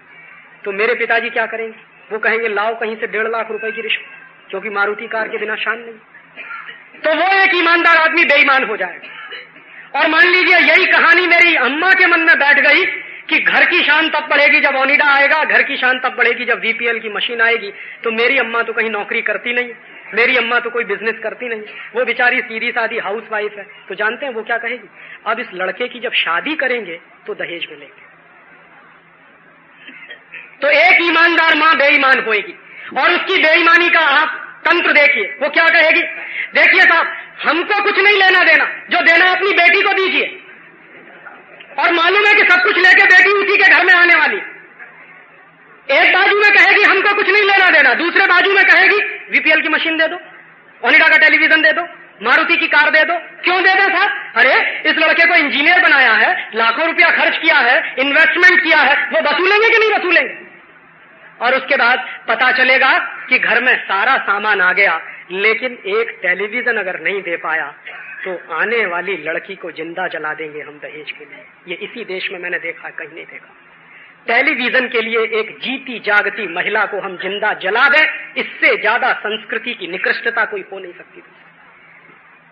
तो मेरे पिताजी क्या करेंगे? वो कहेंगे लाओ कहीं से 1.5 लाख रुपए की रिश्वत, क्योंकि मारुति कार के बिना शान नहीं। तो वो एक ईमानदार आदमी बेईमान हो जाएगा। और मान लीजिए यही कहानी मेरी अम्मा के मन में बैठ गई कि घर की शान तब बढ़ेगी जब ओनिडा आएगा, घर की शान तब बढ़ेगी जब बीपीएल की मशीन आएगी, तो मेरी अम्मा तो कहीं नौकरी करती नहीं, मेरी अम्मा तो कोई बिजनेस करती नहीं, वो बेचारी सीधी सादी हाउसवाइफ है। तो जानते हैं वो क्या कहेगी? अब इस लड़के की जब शादी करेंगे तो दहेज मिलेंगे। तो एक ईमानदार मां बेईमान होएगी, और उसकी बेईमानी का आप तंत्र देखिए, वो क्या कहेगी? देखिए साहब, हमको कुछ नहीं लेना देना, जो देना है अपनी बेटी को दीजिए, और मालूम है कि सब कुछ लेके बेटी उसी के घर में आने वाली। एक बाजू में कहेगी हमको कुछ नहीं लेना देना, दूसरे बाजू में कहेगी बीपीएल की मशीन दे दो, ओनिडा का टेलीविजन दे दो, मारुति की कार दे दो। क्यों दे दो साहब? अरे इस लड़के को इंजीनियर बनाया है, लाखों रुपया खर्च किया है, इन्वेस्टमेंट किया है, वो वसूलेंगे कि नहीं वसूलेंगे? और उसके बाद पता चलेगा कि घर में सारा सामान आ गया, लेकिन एक टेलीविजन अगर नहीं दे पाया तो आने वाली लड़की को जिंदा जला देंगे हम दहेज के लिए। ये इसी देश में मैंने देखा, कहीं नहीं देखा। टेलीविजन के लिए एक जीती जागती महिला को हम जिंदा जला दें, इससे ज्यादा संस्कृति की निकृष्टता कोई हो नहीं सकती।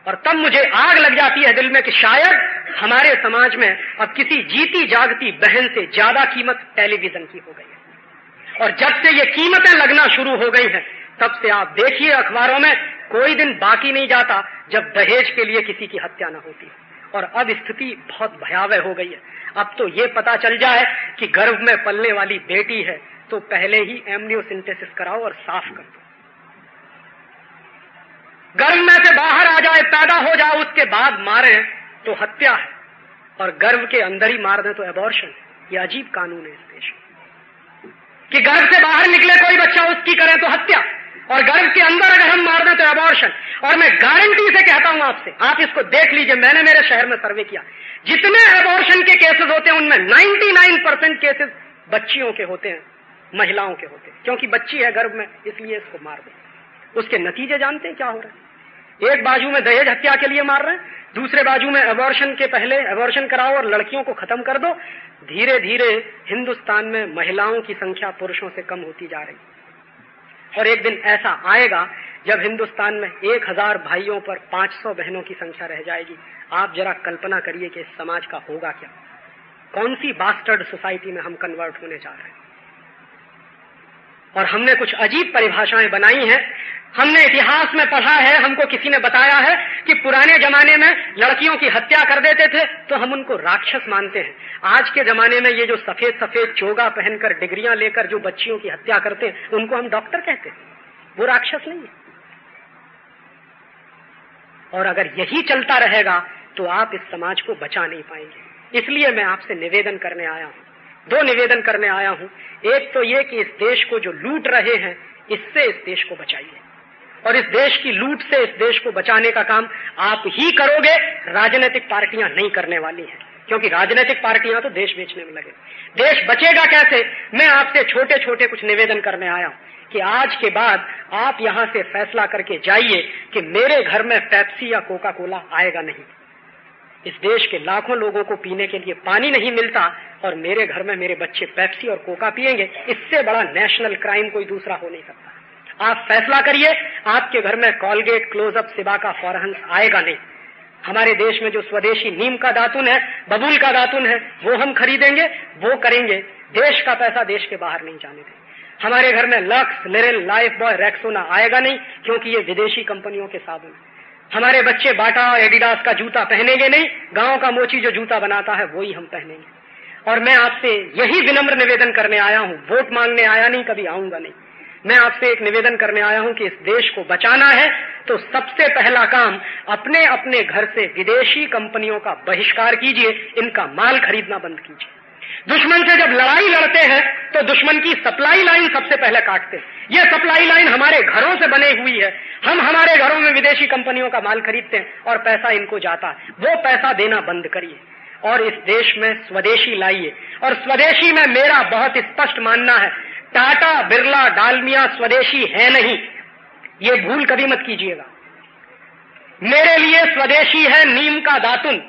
और तब मुझे आग लग जाती है दिल में कि शायद हमारे समाज में अब किसी जीती जागती बहन से ज्यादा कीमत टेलीविजन की हो गई है। और जब से ये कीमतें लगना शुरू हो गई हैं, तब से आप देखिए अखबारों में कोई दिन बाकी नहीं जाता जब दहेज के लिए किसी की हत्या न होती। और अब स्थिति बहुत भयावह हो गई है। अब तो ये पता चल जाए कि गर्भ में पलने वाली बेटी है तो पहले ही एमनियोसिंथेसिस कराओ और साफ कर दो। गर्भ में से बाहर आ जाए, पैदा हो जाए, उसके बाद मारे तो हत्या है, और गर्भ के अंदर ही मार दे तो एबॉर्शन। ये अजीब कानून है इस देश में कि गर्भ से बाहर निकले कोई बच्चा, उसकी करें तो हत्या, और गर्भ के अंदर अगर हम मार दें तो एबॉर्शन। और मैं गारंटी से कहता हूं आपसे, आप इसको देख लीजिए, मैंने मेरे शहर में सर्वे किया, जितने एबॉर्शन के केसेस होते हैं उनमें 99% केसेस बच्चियों के होते हैं, महिलाओं के होते हैं, क्योंकि बच्ची है गर्भ में, इसलिए इसको मार दो। उसके नतीजे जानते हैं क्या हो रहा है? एक बाजू में दहेज हत्या के लिए मार रहे हैं, दूसरे बाजू में एबॉर्शन के पहले एबॉर्शन कराओ और लड़कियों को खत्म कर दो। धीरे धीरे हिंदुस्तान में महिलाओं की संख्या पुरुषों से कम होती जा रही, और एक दिन ऐसा आएगा जब हिंदुस्तान में 1000 भाइयों पर 500 बहनों की संख्या रह जाएगी। आप जरा कल्पना करिए कि इस समाज का होगा क्या, कौन सी बास्टर्ड सोसाइटी में हम कन्वर्ट होने जा रहे हैं। और हमने कुछ अजीब परिभाषाएं बनाई हैं, हमने इतिहास में पढ़ा है, हमको किसी ने बताया है कि पुराने जमाने में लड़कियों की हत्या कर देते थे तो हम उनको राक्षस मानते हैं। आज के जमाने में ये जो सफेद सफेद चोगा पहनकर डिग्रियां लेकर जो बच्चियों की हत्या करते हैं उनको हम डॉक्टर कहते हैं, वो राक्षस नहीं है। और अगर यही चलता रहेगा तो आप इस समाज को बचा नहीं पाएंगे। इसलिए मैं आपसे निवेदन करने आया हूं, 2 निवेदन करने आया हूं। एक तो ये कि इस देश को जो लूट रहे हैं इससे इस देश को बचाइए, और इस देश की लूट से इस देश को बचाने का काम आप ही करोगे, राजनीतिक पार्टियां नहीं करने वाली हैं, क्योंकि राजनीतिक पार्टियां तो देश बेचने में लगे। देश बचेगा कैसे? मैं आपसे छोटे छोटे कुछ निवेदन करने आया हूं कि आज के बाद आप यहां से फैसला करके जाइए कि मेरे घर में पेप्सी या कोका कोला आएगा नहीं। इस देश के लाखों लोगों को पीने के लिए पानी नहीं मिलता और मेरे घर में मेरे बच्चे पेप्सी और कोका पिएंगे, इससे बड़ा नेशनल क्राइम कोई दूसरा हो नहीं सकता। आप फैसला करिए, आपके घर में कॉलगेट, क्लोजअप, सिबाका, फॉरहंस आएगा नहीं। हमारे देश में जो स्वदेशी नीम का दातुन है, बबूल का दातुन है, वो हम खरीदेंगे, वो करेंगे। देश का पैसा देश के बाहर नहीं जाने देंगे। हमारे घर में lux, Liril, life boy, Rexona आएगा नहीं, क्योंकि ये विदेशी कंपनियों के साबुन है। हमारे बच्चे बाटा और एडिडास का जूता पहनेंगे नहीं, गांव का मोची जो जूता बनाता है वही हम पहनेंगे। और मैं आपसे यही विनम्र निवेदन करने आया हूं, वोट मांगने आया नहीं, कभी आऊंगा नहीं। मैं आपसे एक निवेदन करने आया हूं कि इस देश को बचाना है तो सबसे पहला काम अपने अपने घर से विदेशी कंपनियों का बहिष्कार कीजिए, इनका माल खरीदना बंद कीजिए। दुश्मन से जब लड़ाई लड़ते हैं तो दुश्मन की सप्लाई लाइन सबसे पहले काटते हैं। यह सप्लाई लाइन हमारे घरों से बनी हुई है, हम हमारे घरों में विदेशी कंपनियों का माल खरीदते हैं और पैसा इनको जाता है। वो पैसा देना बंद करिए और इस देश में स्वदेशी लाइए। और स्वदेशी में मेरा बहुत स्पष्ट मानना है, टाटा, बिरला, डालमिया स्वदेशी है नहीं, ये भूल कभी मत कीजिएगा। मेरे लिए स्वदेशी है नीम का दातुन,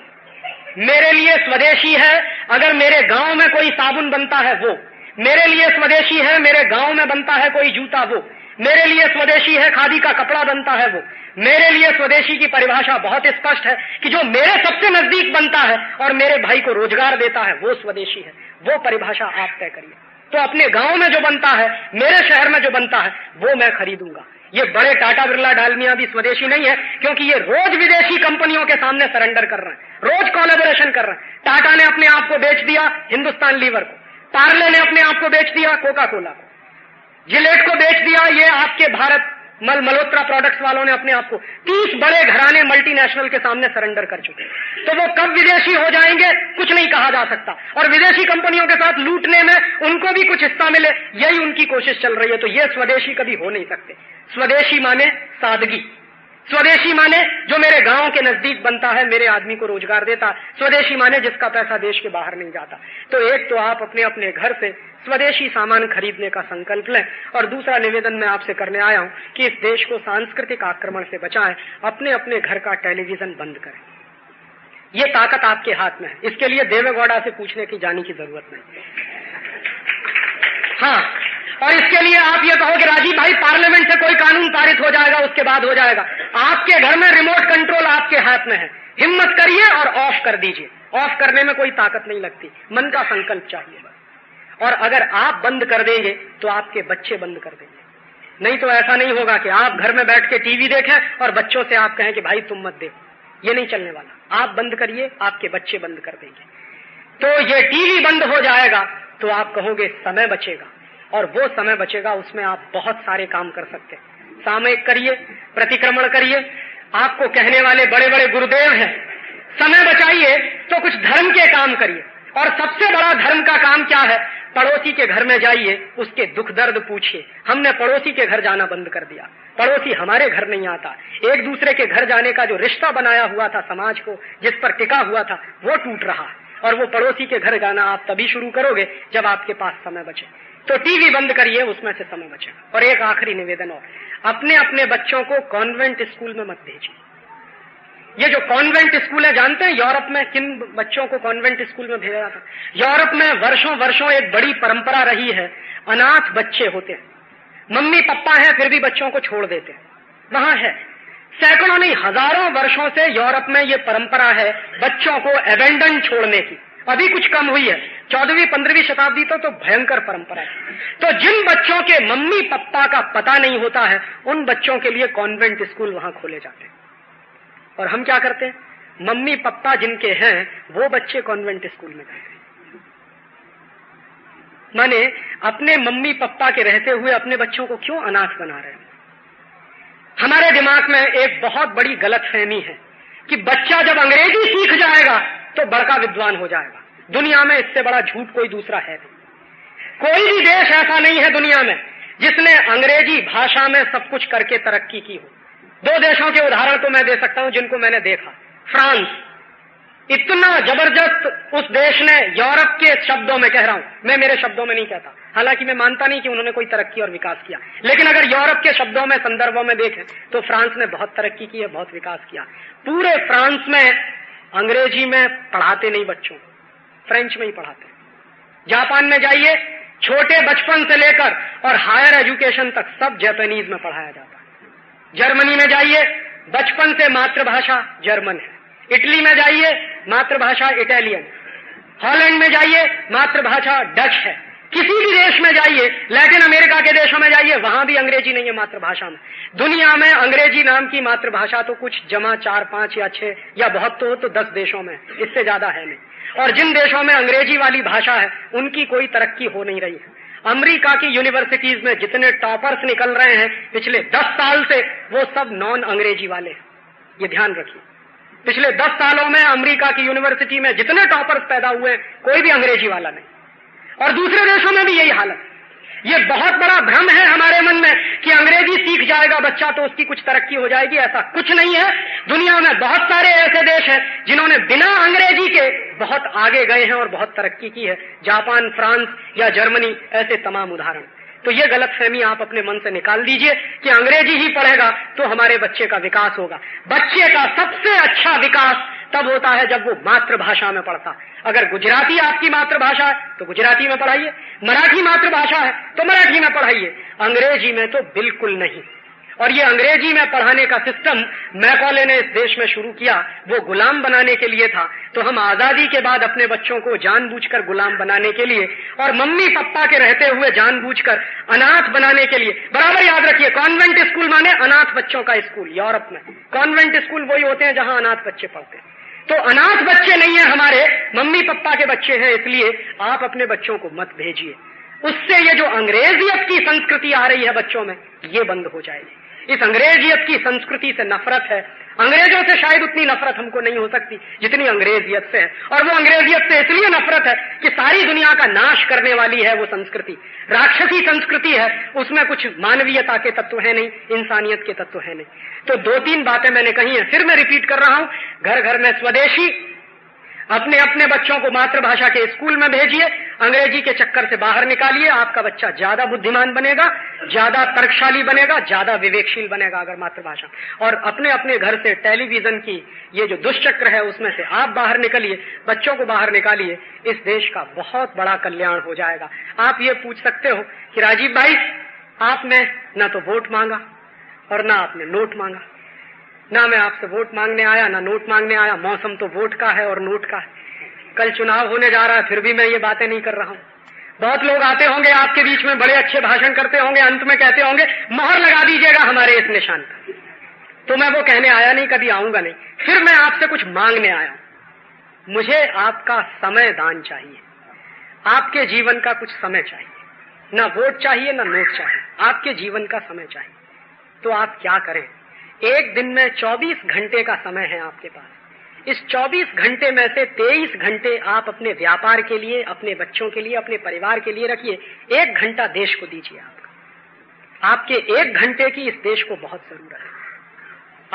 मेरे लिए स्वदेशी है अगर मेरे गांव में कोई साबुन बनता है वो, मेरे लिए स्वदेशी है मेरे गांव में बनता है कोई जूता वो, मेरे लिए स्वदेशी है खादी का कपड़ा बनता है वो। मेरे लिए स्वदेशी की परिभाषा बहुत स्पष्ट है कि जो मेरे सबसे नजदीक बनता है और मेरे भाई को रोजगार देता है वो स्वदेशी है। वो परिभाषा आप तय करिए। तो अपने गांव में जो बनता है, मेरे शहर में जो बनता है वो मैं खरीदूंगा। ये बड़े टाटा, बिरला, डालमिया भी स्वदेशी नहीं है, क्योंकि ये रोज विदेशी कंपनियों के सामने सरेंडर कर रहे हैं, रोज कोलैबोरेशन कर रहे हैं। टाटा ने अपने आप को बेच दिया हिंदुस्तान लीवर को, पार्ले ने अपने आप को बेच दिया कोका कोला को, जिलेट को बेच दिया ये आपके भारत मल्होत्रा प्रोडक्ट्स वालों ने अपने आप को। 30 बड़े घराने मल्टीनेशनल के सामने सरेंडर कर चुके हैं। तो वो कब विदेशी हो जाएंगे कुछ नहीं कहा जा सकता, और विदेशी कंपनियों के साथ लूटने में उनको भी कुछ हिस्सा मिले, यही उनकी कोशिश चल रही है। तो ये स्वदेशी कभी हो नहीं सकते। स्वदेशी माने सादगी, स्वदेशी माने जो मेरे गांव के नजदीक बनता है, मेरे आदमी को रोजगार देता। स्वदेशी माने जिसका पैसा देश के बाहर नहीं जाता। तो एक तो आप अपने अपने घर से स्वदेशी सामान खरीदने का संकल्प लें, और दूसरा निवेदन मैं आपसे करने आया हूं कि इस देश को सांस्कृतिक आक्रमण से बचाएं, अपने अपने घर का टेलीविजन बंद करें। ये ताकत आपके हाथ में है, इसके लिए देवेगौड़ा से पूछने की जाने की जरूरत नहीं। हाँ, और इसके लिए आप ये कहो कि राजीव भाई पार्लियामेंट से कोई कानून पारित हो जाएगा उसके बाद हो जाएगा। आपके घर में रिमोट कंट्रोल आपके हाथ में है, हिम्मत करिए और ऑफ कर दीजिए। ऑफ करने में कोई ताकत नहीं लगती, मन का संकल्प चाहिए बस। और अगर आप बंद कर देंगे तो आपके बच्चे बंद कर देंगे। नहीं तो ऐसा नहीं होगा कि आप घर में बैठ के टीवी देखें और बच्चों से आप कहें कि भाई तुम मत देखो, ये नहीं चलने वाला। आप बंद करिए, आपके बच्चे बंद कर देंगे। तो ये टीवी बंद हो जाएगा तो आप कहोगे समय बचेगा, और वो समय बचेगा, उसमें आप बहुत सारे काम कर सकते हैं। सामयिक करिए, प्रतिक्रमण करिए, आपको कहने वाले बड़े बड़े गुरुदेव हैं। समय बचाइए तो कुछ धर्म के काम करिए, और सबसे बड़ा धर्म का काम क्या है? पड़ोसी के घर में जाइए, उसके दुख दर्द पूछिए। हमने पड़ोसी के घर जाना बंद कर दिया, पड़ोसी हमारे घर नहीं आता। एक दूसरे के घर जाने का जो रिश्ता बनाया हुआ था समाज को, जिस पर टिका हुआ था, वो टूट रहा। और वो पड़ोसी के घर जाना आप तभी शुरू करोगे जब आपके पास समय बचे। तो टीवी बंद करिए, उसमें से समय बचेगा। और एक आखिरी निवेदन और, अपने अपने बच्चों को कॉन्वेंट स्कूल में मत भेजिए। ये जो कॉन्वेंट स्कूल है, जानते हैं यूरोप में किन बच्चों को कॉन्वेंट स्कूल में भेजा जाता है? यूरोप में वर्षों वर्षों एक बड़ी परंपरा रही है, अनाथ बच्चे होते हैं, मम्मी पापा हैं फिर भी बच्चों को छोड़ देते हैं। वहां है, सैकड़ों नहीं हजारों वर्षों से यूरोप में ये परंपरा है बच्चों को एबेंडन छोड़ने की। अभी कुछ कम हुई है, 14वीं 15वीं शताब्दी तो भयंकर परंपरा है। तो जिन बच्चों के मम्मी पापा का पता नहीं होता है, उन बच्चों के लिए कॉन्वेंट स्कूल वहां खोले जाते हैं। और हम क्या करते हैं? मम्मी पापा जिनके हैं वो बच्चे कॉन्वेंट स्कूल में जाते हैं। माने अपने मम्मी पापा के रहते हुए अपने बच्चों को क्यों अनाथ बना रहे हैं? हमारे दिमाग में एक बहुत बड़ी गलतफहमी है कि बच्चा जब अंग्रेजी सीख जाएगा तो बड़का विद्वान हो जाएगा। दुनिया में इससे बड़ा झूठ कोई दूसरा है नहीं। कोई भी देश ऐसा नहीं है दुनिया में जिसने अंग्रेजी भाषा में सब कुछ करके तरक्की की हो। 2 देशों के उदाहरण तो मैं दे सकता हूं जिनको मैंने देखा। फ्रांस, इतना जबरदस्त उस देश ने, यूरोप के शब्दों में कह रहा हूं, मैं मेरे शब्दों में नहीं कहता, हालांकि मैं मानता नहीं कि उन्होंने कोई तरक्की और विकास किया, लेकिन अगर यूरोप के शब्दों में, संदर्भों में देखें तो फ्रांस ने बहुत तरक्की की है, बहुत विकास किया। पूरे फ्रांस में अंग्रेजी में पढ़ाते नहीं बच्चों, फ्रेंच में ही पढ़ाते। जापान में जाइए, छोटे बचपन से लेकर और हायर एजुकेशन तक सब जापानीज में पढ़ाया जाता है। जर्मनी में जाइए, बचपन से मातृभाषा जर्मन है। इटली में जाइए, मातृभाषा इटालियन। हॉलैंड में जाइए, मातृभाषा डच है। किसी भी देश में जाइए, लैटिन अमेरिका के देशों में जाइए, वहां भी अंग्रेजी नहीं है मातृभाषा में। दुनिया में अंग्रेजी नाम की मातृभाषा तो कुछ जमा 4, 5 या 6 या बहुत तो 10 देशों में, इससे ज्यादा है नहीं। और जिन देशों में अंग्रेजी वाली भाषा है उनकी कोई तरक्की हो नहीं रही है। अमेरिका की यूनिवर्सिटीज में जितने टॉपर्स निकल रहे हैं पिछले 10 साल से, वो सब नॉन अंग्रेजी वाले हैं। ये ध्यान रखिए, पिछले 10 सालों में अमेरिका की यूनिवर्सिटी में जितने टॉपर्स पैदा हुए कोई भी अंग्रेजी वाला नहीं। और दूसरे देशों में भी यही हालत। ये बहुत बड़ा भ्रम है हमारे मन में कि अंग्रेजी सीख जाएगा बच्चा तो उसकी कुछ तरक्की हो जाएगी। ऐसा कुछ नहीं है। दुनिया में बहुत सारे ऐसे देश हैं जिन्होंने बिना अंग्रेजी के बहुत आगे गए हैं और बहुत तरक्की की है। जापान, फ्रांस या जर्मनी, ऐसे तमाम उदाहरण। तो ये गलतफहमी आप अपने मन से निकाल दीजिए कि अंग्रेजी ही पढ़ेगा तो हमारे बच्चे का विकास होगा। बच्चे का सबसे अच्छा विकास तब होता है जब वो मातृभाषा में पढ़ता। अगर गुजराती आपकी मातृभाषा है तो गुजराती में पढ़ाइए, मराठी मातृभाषा है तो मराठी में पढ़ाइए, अंग्रेजी में तो बिल्कुल नहीं। और ये अंग्रेजी में पढ़ाने का सिस्टम मैकॉले ने इस देश में शुरू किया, वो गुलाम बनाने के लिए था। तो हम आजादी के बाद अपने बच्चों को जानबूझकर गुलाम बनाने के लिए और मम्मी पापा के रहते हुए जानबूझकर अनाथ बनाने के लिए, बराबर याद रखिए, कॉन्वेंट स्कूल माने अनाथ बच्चों का स्कूल। यूरोप में कॉन्वेंट स्कूल वही होते हैं जहां अनाथ बच्चे पढ़ते हैं। तो अनाथ बच्चे नहीं है हमारे, मम्मी पापा के बच्चे हैं, इसलिए आप अपने बच्चों को मत भेजिए। उससे ये जो अंग्रेजियत की संस्कृति आ रही है बच्चों में, ये बंद हो जाएगी। इस अंग्रेजियत की संस्कृति से नफरत है। अंग्रेजों से शायद उतनी नफरत हमको नहीं हो सकती जितनी अंग्रेजियत से है। और वो अंग्रेजियत से इसलिए नफरत है कि सारी दुनिया का नाश करने वाली है वो संस्कृति। राक्षसी संस्कृति है, उसमें कुछ मानवीयता के तत्व है नहीं, इंसानियत के तत्व है नहीं। तो 2-3 बातें मैंने कही हैं, फिर मैं रिपीट कर रहा हूं। घर घर में स्वदेशी, अपने अपने बच्चों को मातृभाषा के स्कूल में भेजिए, अंग्रेजी के चक्कर से बाहर निकालिए। आपका बच्चा ज्यादा बुद्धिमान बनेगा, ज्यादा तर्कशाली बनेगा, ज्यादा विवेकशील बनेगा अगर मातृभाषा। और अपने अपने घर से टेलीविजन की ये जो दुष्चक्र है उसमें से आप बाहर निकलिए, बच्चों को बाहर निकालिए, इस देश का बहुत बड़ा कल्याण हो जाएगा। आप ये पूछ सकते हो कि राजीव भाई, आपने न तो वोट मांगा और न आपने नोट मांगा। ना मैं आपसे वोट मांगने आया, ना नोट मांगने आया। मौसम तो वोट का है और नोट का है। कल चुनाव होने जा रहा है, फिर भी मैं ये बातें नहीं कर रहा हूं। बहुत लोग आते होंगे आपके बीच में, बड़े अच्छे भाषण करते होंगे, अंत में कहते होंगे मोहर लगा दीजिएगा हमारे इस निशान पर। तो मैं वो कहने आया नहीं, कभी आऊंगा नहीं। फिर मैं आपसे कुछ मांगने आया। मुझे आपका समय दान चाहिए, आपके जीवन का कुछ समय चाहिए। ना वोट चाहिए ना नोट चाहिए, आपके जीवन का समय चाहिए। तो आप क्या करें? एक दिन में 24 घंटे का समय है आपके पास। इस 24 घंटे में से 23 घंटे आप अपने व्यापार के लिए, अपने बच्चों के लिए, अपने परिवार के लिए रखिए। 1 घंटा देश को दीजिए। आपके 1 घंटे की इस देश को बहुत जरूरत है।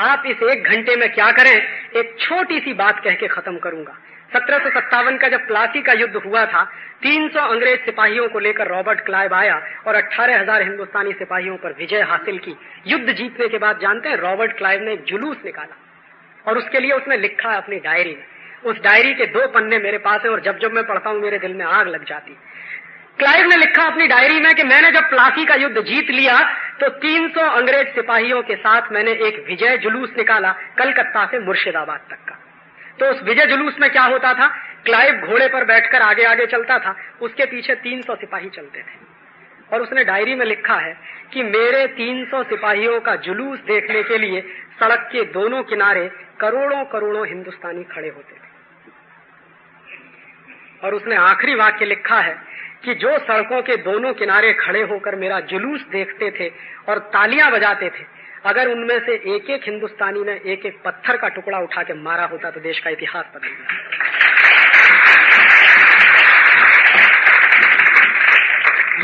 आप इस 1 घंटे में क्या करें? एक छोटी सी बात कह के खत्म करूंगा। 1757 का जब प्लासी का युद्ध हुआ था, 300 अंग्रेज सिपाहियों को लेकर रॉबर्ट क्लाइव आया और 18,000 हिंदुस्तानी सिपाहियों पर विजय हासिल की। युद्ध जीतने के बाद जानते हैं रॉबर्ट क्लाइव ने एक जुलूस निकाला और उसके लिए उसने लिखा है अपनी डायरी में। उस डायरी के 2 पन्ने मेरे पास है और जब जब मैं पढ़ता हूं मेरे दिल में आग लग जाती। क्लाइव ने लिखा अपनी डायरी में कि मैंने जब प्लासी का युद्ध जीत लिया तो 300 अंग्रेज सिपाहियों के साथ मैंने एक विजय जुलूस निकाला, कलकत्ता से मुर्शिदाबाद तक का। तो उस विजय जुलूस में क्या होता था? क्लाइव घोड़े पर बैठकर आगे आगे चलता था, उसके पीछे 300 सिपाही चलते थे। और उसने डायरी में लिखा है कि मेरे 300 सिपाहियों का जुलूस देखने के लिए सड़क के दोनों किनारे करोड़ों करोड़ों हिंदुस्तानी खड़े होते थे। और उसने आखिरी वाक्य लिखा है कि जो सड़कों के दोनों किनारे खड़े होकर मेरा जुलूस देखते थे और तालियां बजाते थे, अगर उनमें से एक एक हिंदुस्तानी ने एक एक पत्थर का टुकड़ा उठा के मारा होता तो देश का इतिहास बदल जाता।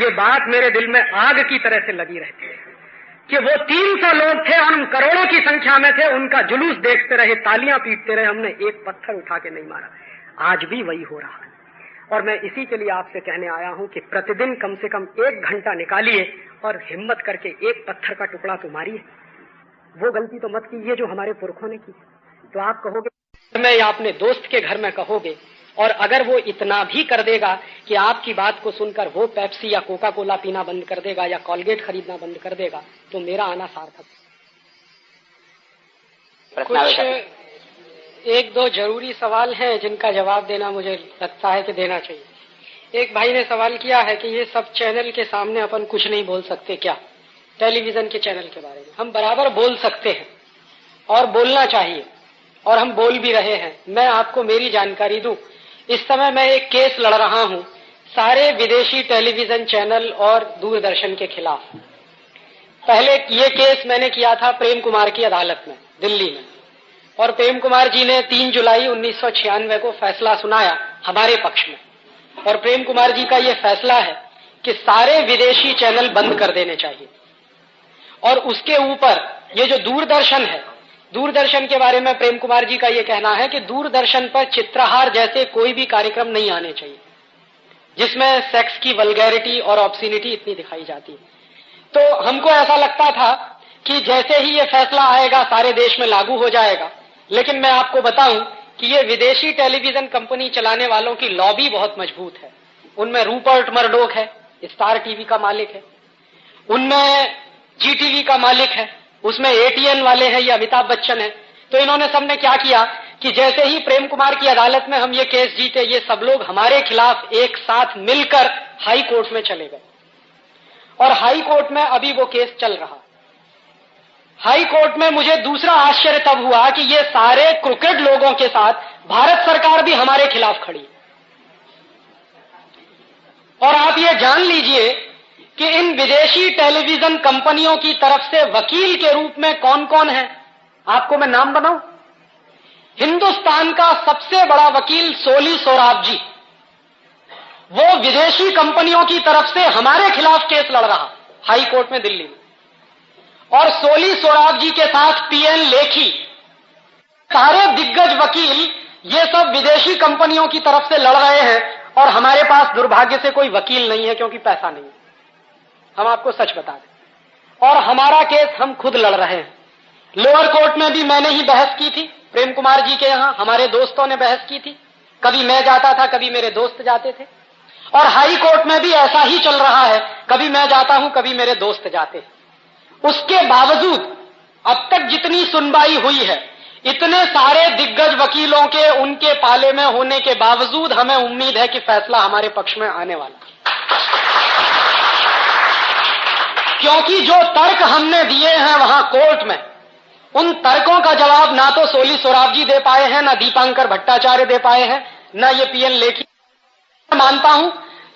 ये बात मेरे दिल में आग की तरह से लगी रहती है कि वो 300 लोग थे और हम करोड़ों की संख्या में थे, उनका जुलूस देखते रहे, तालियां पीटते रहे, हमने एक पत्थर उठा के नहीं मारा। आज भी वही हो रहा है। और मैं इसी के लिए आपसे कहने आया हूं कि प्रतिदिन कम से कम 1 घंटा निकालिए और हिम्मत करके एक पत्थर का टुकड़ा तो मारिए। वो गलती तो मत कीजिए जो हमारे पुरखों ने की। तो आप कहोगे मैं या अपने दोस्त के घर में कहोगे, और अगर वो इतना भी कर देगा कि आपकी बात को सुनकर वो पेप्सी या कोका कोला पीना बंद कर देगा या कोलगेट खरीदना बंद कर देगा, तो मेरा आना सार्थक। कुछ 1-2 जरूरी सवाल हैं जिनका जवाब देना मुझे लगता है कि देना चाहिए। एक भाई ने सवाल किया है कि ये सब चैनल के सामने अपन कुछ नहीं बोल सकते क्या? टेलीविजन के चैनल के बारे में हम बराबर बोल सकते हैं और बोलना चाहिए, और हम बोल भी रहे हैं। मैं आपको मेरी जानकारी दूं, इस समय मैं एक केस लड़ रहा हूं सारे विदेशी टेलीविजन चैनल और दूरदर्शन के खिलाफ। पहले ये केस मैंने किया था प्रेम कुमार की अदालत में दिल्ली में, और प्रेम कुमार जी ने 3 जुलाई 1996 को फैसला सुनाया हमारे पक्ष में। और प्रेम कुमार जी का ये फैसला है कि सारे विदेशी चैनल बंद कर देने चाहिए। और उसके ऊपर ये जो दूरदर्शन है, दूरदर्शन के बारे में प्रेम कुमार जी का ये कहना है कि दूरदर्शन पर चित्रहार जैसे कोई भी कार्यक्रम नहीं आने चाहिए जिसमें सेक्स की वल्गैरिटी और ऑब्सिनिटी इतनी दिखाई जाती है। तो हमको ऐसा लगता था कि जैसे ही ये फैसला आएगा सारे देश में लागू हो जाएगा। लेकिन मैं आपको बताऊं कि ये विदेशी टेलीविजन कंपनी चलाने वालों की लॉबी बहुत मजबूत है। उनमें रूपर्ट मर्डोक है, स्टार टीवी का मालिक है, उनमें जी टीवी का मालिक है, उसमें एटीएन वाले हैं, ये अमिताभ बच्चन है। तो इन्होंने सबने क्या किया कि जैसे ही प्रेम कुमार की अदालत में हम ये केस जीते, ये सब लोग हमारे खिलाफ एक साथ मिलकर हाई कोर्ट में चले गए। और हाई कोर्ट में अभी वो केस चल रहा। हाई कोर्ट में मुझे दूसरा आश्चर्य तब हुआ कि ये सारे क्रिकेट लोगों के साथ भारत सरकार भी हमारे खिलाफ खड़ी। और आप ये जान लीजिए कि इन विदेशी टेलीविजन कंपनियों की तरफ से वकील के रूप में कौन कौन है। आपको मैं नाम बनाऊं? हिंदुस्तान का सबसे बड़ा वकील सोली सोराब जी, वो विदेशी कंपनियों की तरफ से हमारे खिलाफ केस लड़ रहा हाई कोर्ट में दिल्ली में। और सोली सोराब जी के साथ पीएन लेखी, सारे दिग्गज वकील ये सब विदेशी कंपनियों की तरफ से लड़ रहे हैं। और हमारे पास दुर्भाग्य से कोई वकील नहीं है क्योंकि पैसा नहीं है। हम आपको सच बता दें, और हमारा केस हम खुद लड़ रहे हैं। लोअर कोर्ट में भी मैंने ही बहस की थी, प्रेम कुमार जी के यहां हमारे दोस्तों ने बहस की थी। कभी मैं जाता था, कभी मेरे दोस्त जाते थे। और हाई कोर्ट में भी ऐसा ही चल रहा है, कभी मैं जाता हूं, कभी मेरे दोस्त जाते हैं। उसके बावजूद अब तक जितनी सुनवाई हुई है, इतने सारे दिग्गज वकीलों के उनके पाले में होने के बावजूद हमें उम्मीद है कि फैसला हमारे पक्ष में आने वाला। क्योंकि जो तर्क हमने दिए हैं वहां कोर्ट में, उन तर्कों का जवाब ना तो सोली सोराब जी दे पाए हैं, ना दीपांकर भट्टाचार्य दे पाए हैं, ना ये पीएन लेखी। मानता हूं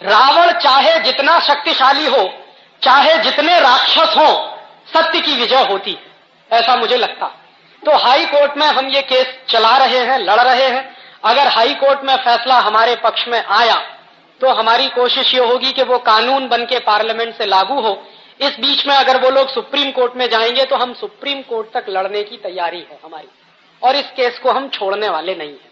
रावण चाहे जितना शक्तिशाली हो, चाहे जितने राक्षस हो, सत्य की विजय होती है, ऐसा मुझे लगता। तो हाई कोर्ट में हम ये केस चला रहे हैं, लड़ रहे हैं। अगर हाई कोर्ट में फैसला हमारे पक्ष में आया तो हमारी कोशिश ये होगी कि वो कानून बन के पार्लियामेंट से लागू हो। इस बीच में अगर वो लोग सुप्रीम कोर्ट में जाएंगे तो हम सुप्रीम कोर्ट तक लड़ने की तैयारी है हमारी, और इस केस को हम छोड़ने वाले नहीं हैं।